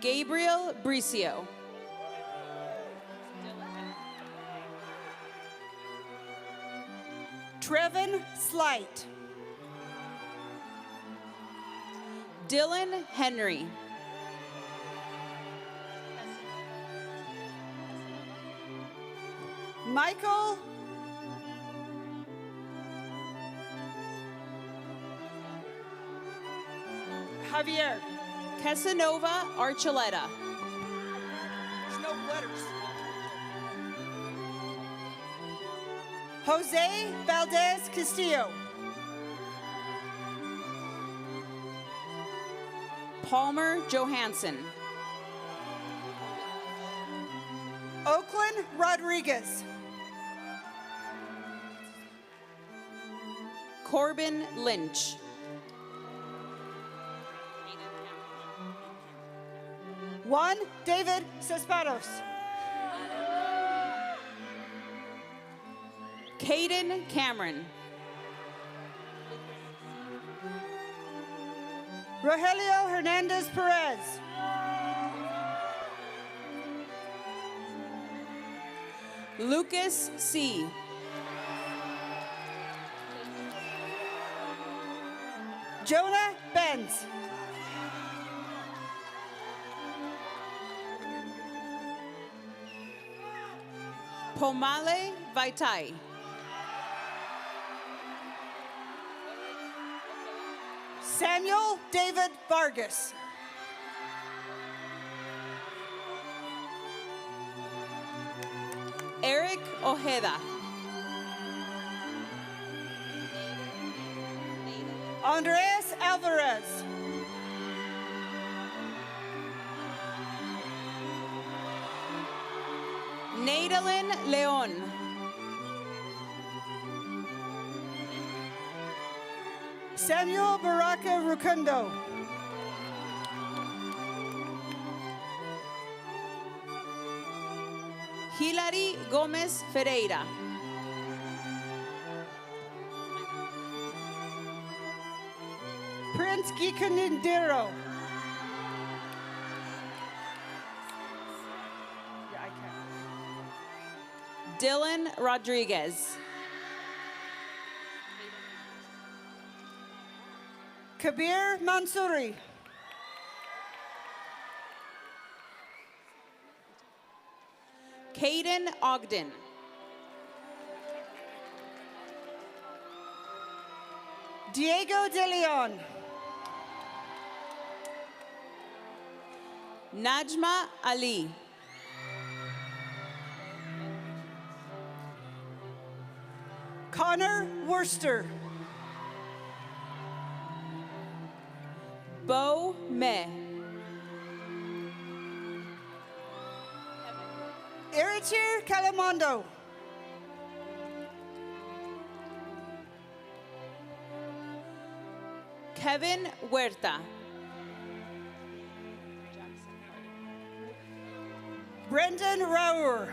Gabriel Bricio. Trevin Slight. Dylan Henry. Michael Javier. Casanova Archuleta. There's no letters. Jose Valdez Castillo. Palmer Johansson. Oakland Rodriguez. Corbin Lynch. Juan David Cesparos. Caden Cameron. Rogelio Hernandez Perez. Lucas C. Jonah Benz. Pomale Vaitai. Samuel David Vargas. Eric Ojeda. Andres Alvarez. Nadalyn Leon. Samuel Baraka Rukundo. Hilary Gomez Ferreira. Prince Gikanindero. Dylan Rodriguez. Kabir Mansouri. Caden Ogden. Diego De Leon. Najma Ali. Connor Worcester. Bo Meh. Erichir Calamondo. Kevin Huerta. Brendan Raur.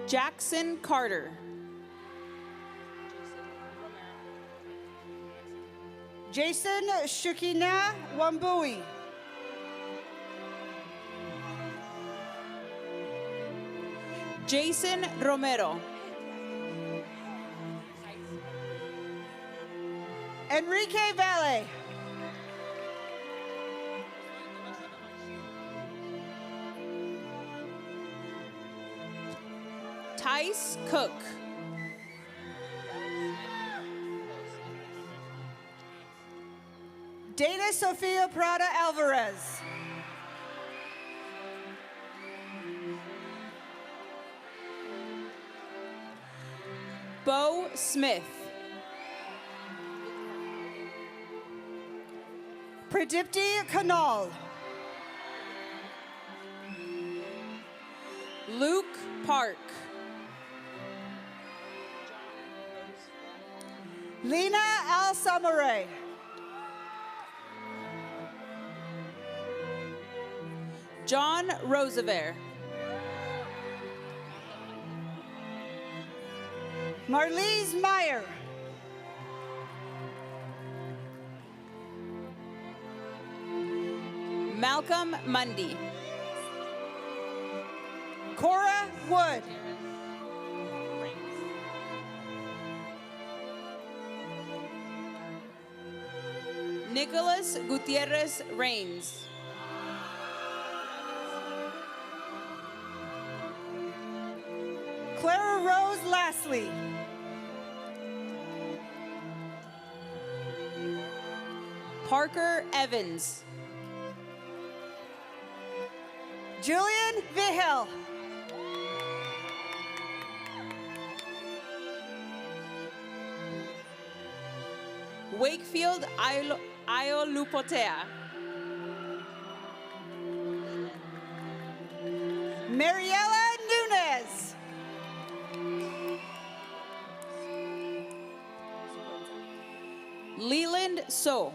Jackson Carter. Jason Shukina Wambui. Jason Romero. Enrique Valle. Tice Cook. Dana Sofia Prada Alvarez. Bo Smith. Pradipti Kanal. Luke Park. Lena Al Samaray. John Roosevelt. Marlise Meyer. Malcolm Mundy. Cora Wood. Nicholas Gutierrez Reigns. Clara Rose Lastly. Parker Evans. Julian Vihel. Wakefield Iolupotea. Mariela Nunez. Leland So.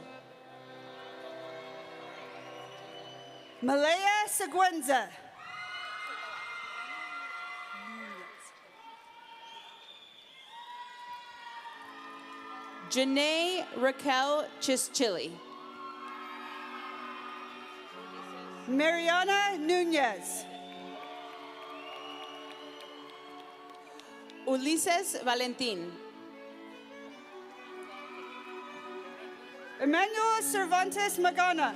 Malaya Seguenza. Janae Raquel Chischili. Mariana Nunez. Ulises Valentin. Emmanuel Cervantes Magana.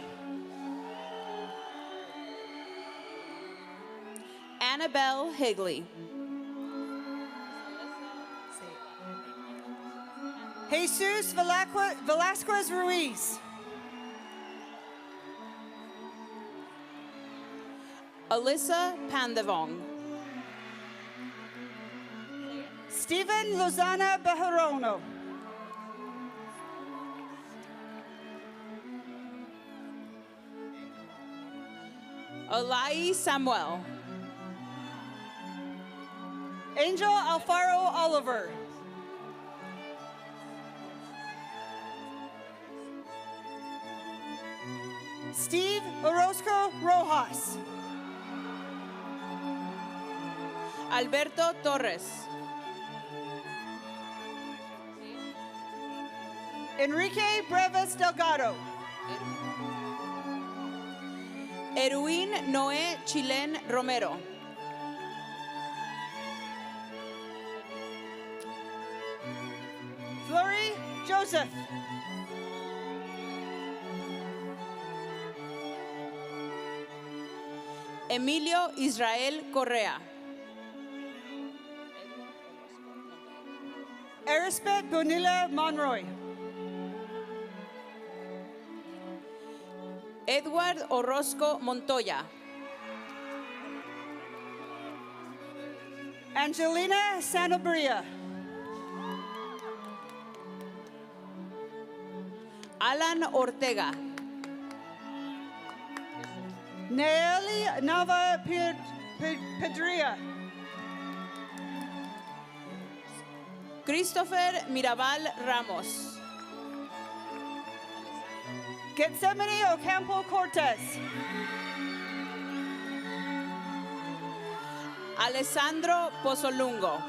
Annabelle Higley. Jesus Velasquez Ruiz. Alyssa Pandavong. Stephen Lozana Bejarono. Olai Samuel. Angel Alfaro Oliver. Steve Orozco Rojas. Alberto Torres. Enrique Breves Delgado. Erwin Noé Chilen Romero. Fleury Joseph. Emilio Israel Correa. Erispet Bonilla Monroy. Edward Orozco Montoya. Angelina Sanabria. Alan Ortega. Naeli Nava Pedria. Christopher Mirabal Ramos. Getsemani Ocampo Cortez. Alessandro Pozzolungo.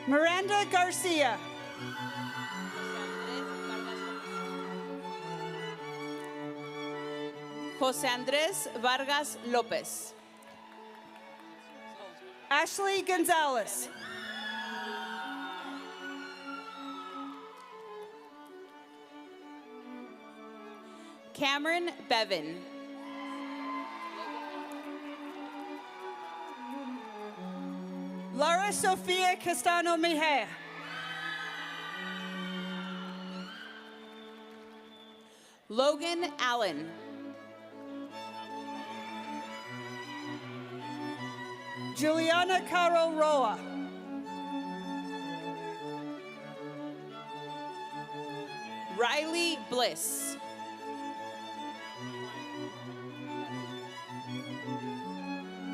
Miranda Garcia. José Andrés Vargas López. Ashley Gonzalez. Cameron Bevan. Lara Sofia Castano Mejia. Logan Allen. Juliana Caro Roa. Riley Bliss.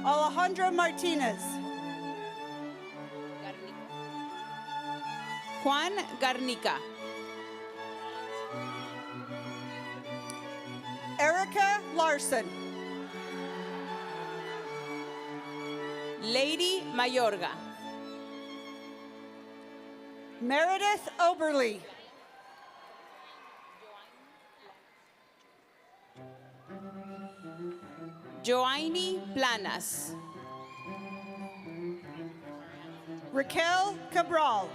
Alejandra Martinez. Juan Garnica. Erica Larson. Lady Mayorga. Meredith Oberly. Joaini Planas. Raquel Cabral.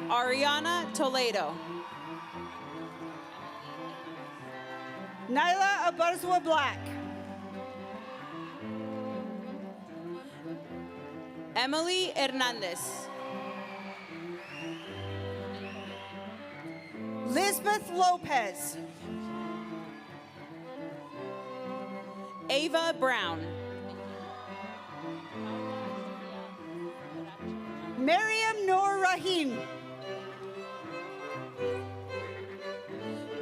Ariana Toledo. Nyla Abarzwa Black. Emily Hernandez. Lisbeth Lopez. Ava Brown. Miriam Noor Rahim.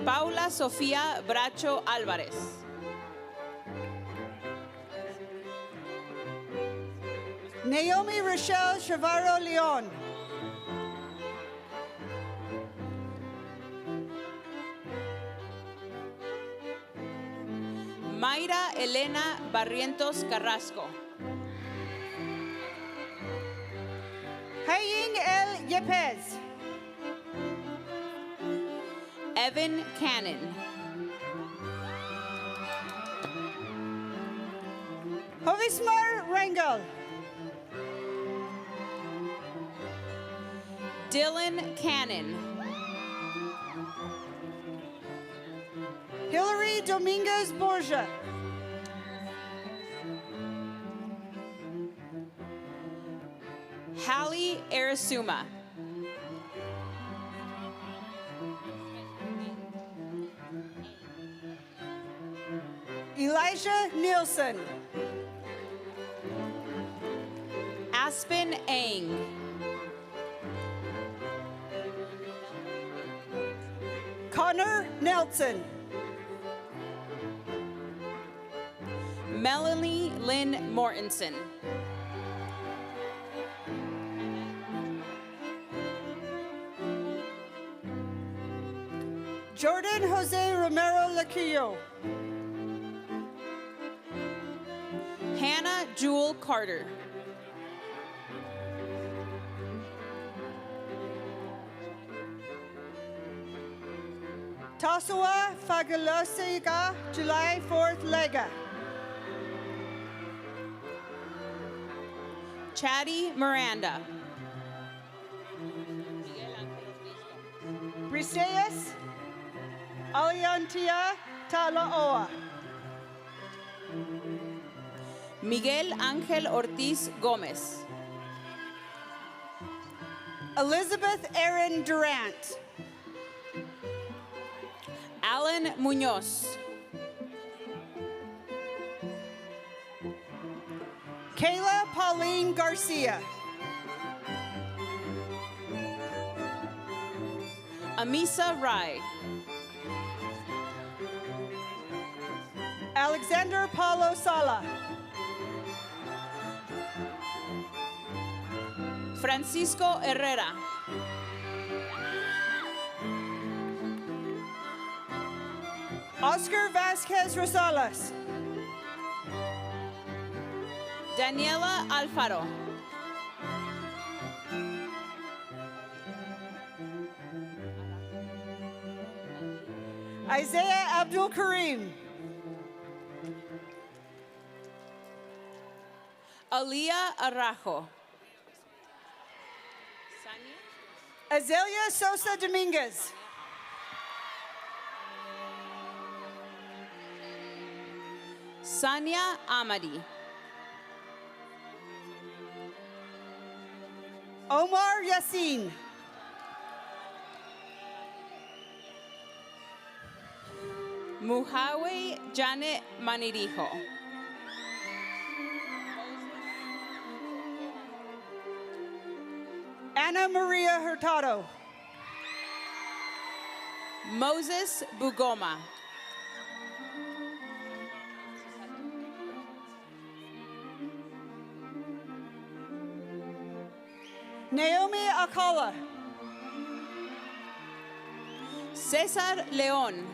Paula Sofía Bracho Álvarez. Naomi Rochelle Chavarro Leon. Mayra Elena Barrientos Carrasco. Haying El Yepes. Evan Cannon. Hovismar Rangel. Dylan Cannon. Hillary Dominguez Borja. Hallie Arisuma. Elijah Nielsen. Aspen Ang. Connor Nelson. Melanie Lynn Mortensen. Jordan Jose Romero Laquillo. Hannah Jewel Carter. Tasua Fagalosiga July 4th Lega. Chatty Miranda. Briseus Aliantia Talaoa. Miguel Ángel Ortiz Gómez. Elizabeth Erin Durant. Alan Muñoz. Kayla Pauline Garcia. Amisa Rai. Alexander Paulo Sala. Francisco Herrera. Oscar Vasquez Rosales. Daniela Alfaro. Isaiah Abdul Karim. Aliyah Arajo. Azalea Sosa Dominguez. Sania Amadi. Omar Yassin. Muhawe Janet Manirijo. Ana Maria Hurtado. Moses Bugoma. Naomi Akala. César León.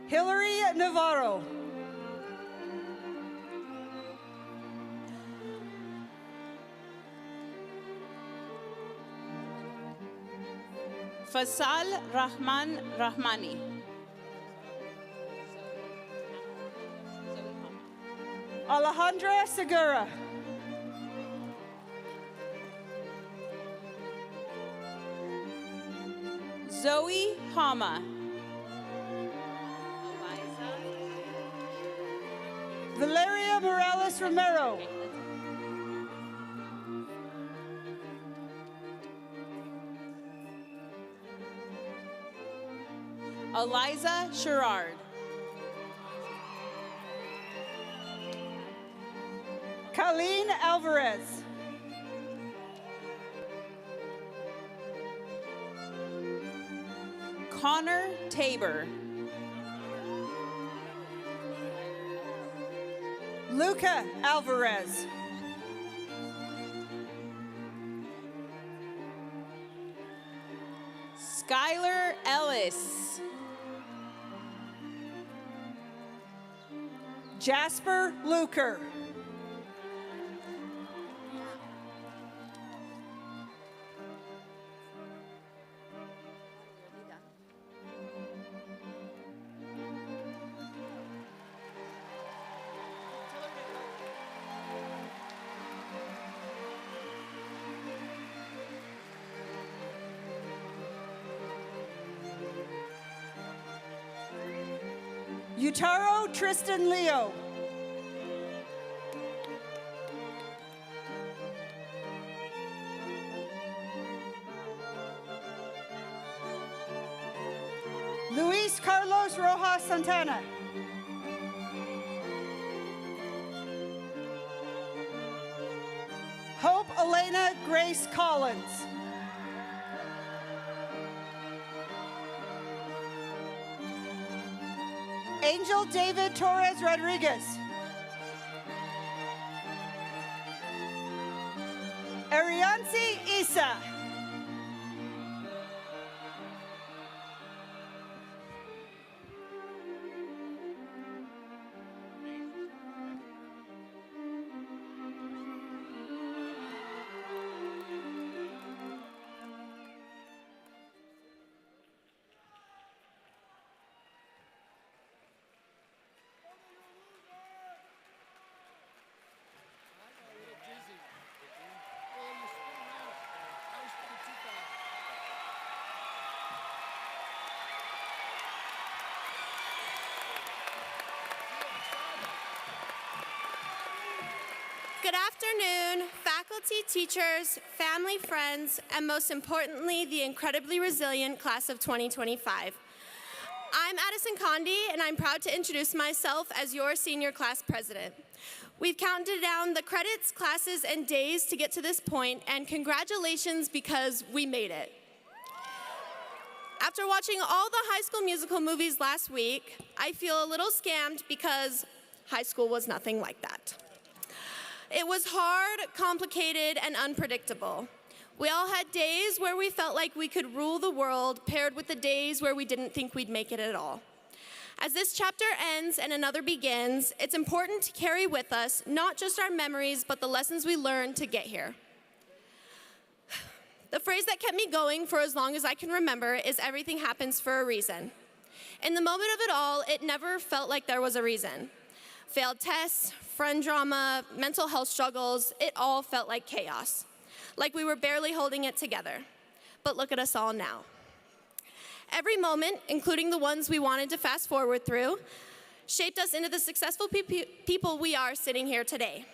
Hillary Navarro. Fasal Rahman Rahmani. Alejandra Segura. Zoe Hama. Valeria Morales Romero. Eliza Sherrard. Colleen Alvarez. Connor Tabor. Luca Alvarez. Skylar Ellis. Jasper Luker. Utaro Tristan Leo. Luis Carlos Rojas Santana. Hope Elena Grace Collins. Angel David Torres Rodriguez. Ariansi Isa. Good afternoon, faculty, teachers, family, friends, and most importantly, the incredibly resilient class of 2025. I'm Addison Condi, and I'm proud to introduce myself as your senior class president. We've counted down the credits, classes, and days to get to this point, and congratulations because we made it. After watching all the High School Musical movies last week, I feel a little scammed because high school was nothing like that. It was hard, complicated, and unpredictable. We all had days where we felt like we could rule the world, paired with the days where we didn't think we'd make it at all. As this chapter ends and another begins, it's important to carry with us not just our memories, but the lessons we learned to get here. The phrase that kept me going for as long as I can remember is everything happens for a reason. In the moment of it all, it never felt like there was a reason. Failed tests, friend drama, mental health struggles, it all felt like chaos, like we were barely holding it together. But look at us all now. Every moment, including the ones we wanted to fast forward through, shaped us into the successful people we are sitting here today.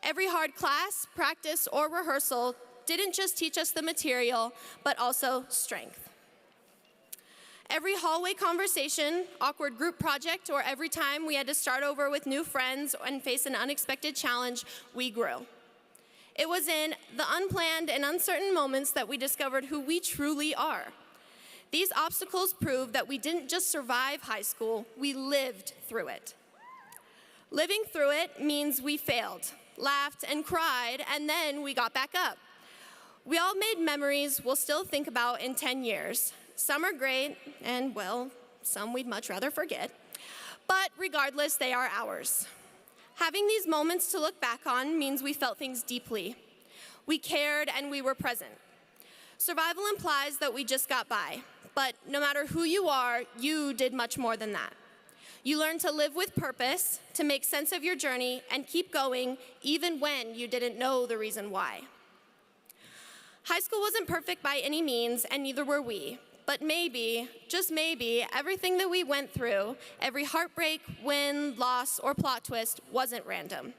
Every hard class, practice, or rehearsal didn't just teach us the material, but also strength. Every hallway conversation, awkward group project, or every time we had to start over with new friends and face an unexpected challenge, we grew. It was in the unplanned and uncertain moments that we discovered who we truly are. These obstacles proved that we didn't just survive high school, we lived through it. Living through it means we failed, laughed, and cried, and then we got back up. We all made memories we'll still think about in 10 years. Some are great, and well, some we'd much rather forget. But regardless, they are ours. Having these moments to look back on means we felt things deeply. We cared and we were present. Survival implies that we just got by, but no matter who you are, you did much more than that. You learned to live with purpose, to make sense of your journey, and keep going even when you didn't know the reason why. High school wasn't perfect by any means, and neither were we. But maybe, just maybe, everything that we went through, every heartbreak, win, loss, or plot twist wasn't random.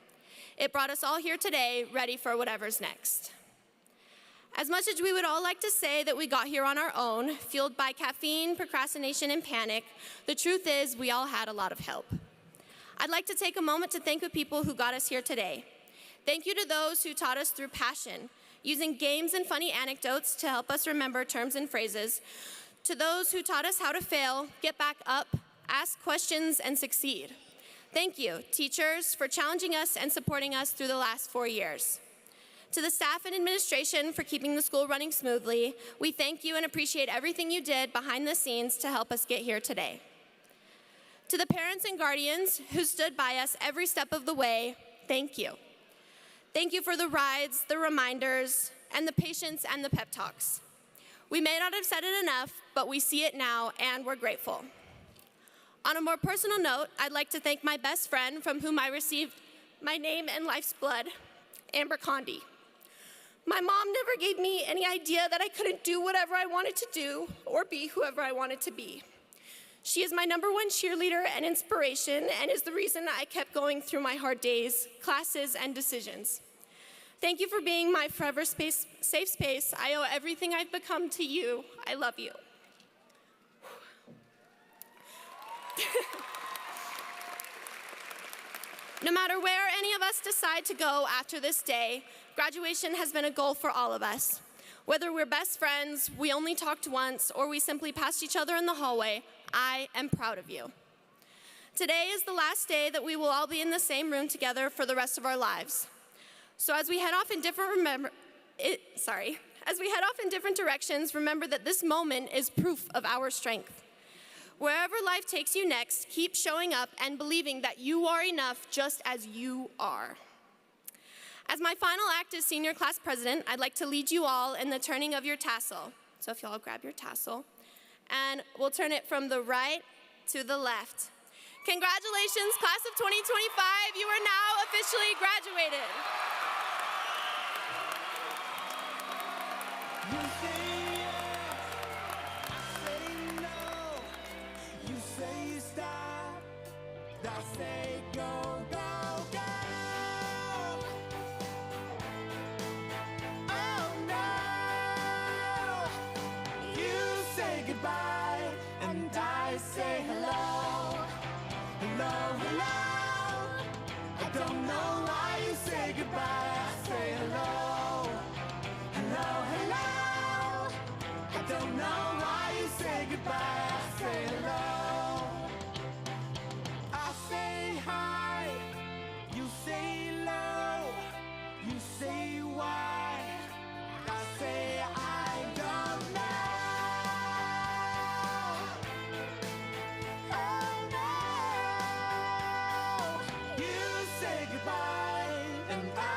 It brought us all here today, ready for whatever's next. As much as we would all like to say that we got here on our own, fueled by caffeine, procrastination, and panic, the truth is we all had a lot of help. I'd like to take a moment to thank the people who got us here today. Thank you to those who taught us through passion, using games and funny anecdotes to help us remember terms and phrases, to those who taught us how to fail, get back up, ask questions, and succeed. Thank you, teachers, for challenging us and supporting us through the last 4 years. To the staff and administration for keeping the school running smoothly, we thank you and appreciate everything you did behind the scenes to help us get here today. To the parents and guardians who stood by us every step of the way, thank you. Thank you for the rides, the reminders, and the patience and the pep talks. We may not have said it enough, but we see it now and we're grateful. On a more personal note, I'd like to thank my best friend from whom I received my name and life's blood, Amber Condi. My mom never gave me any idea that I couldn't do whatever I wanted to do or be whoever I wanted to be. She is my #1 cheerleader and inspiration and is the reason I kept going through my hard days, classes, and decisions. Thank you for being my forever safe space. I owe everything I've become to you. I love you. No matter where any of us decide to go after this day, graduation has been a goal for all of us. Whether we're best friends, we only talked once, or we simply passed each other in the hallway, I am proud of you. Today is the last day that we will all be in the same room together for the rest of our lives. So as we head off in different directions, remember that this moment is proof of our strength. Wherever life takes you next, keep showing up and believing that you are enough just as you are. As my final act as senior class president, I'd like to lead you all in the turning of your tassel. So if y'all grab your tassel, and we'll turn it from the right to the left. Congratulations, class of 2025, you are now officially graduated. Don't know why you say goodbye.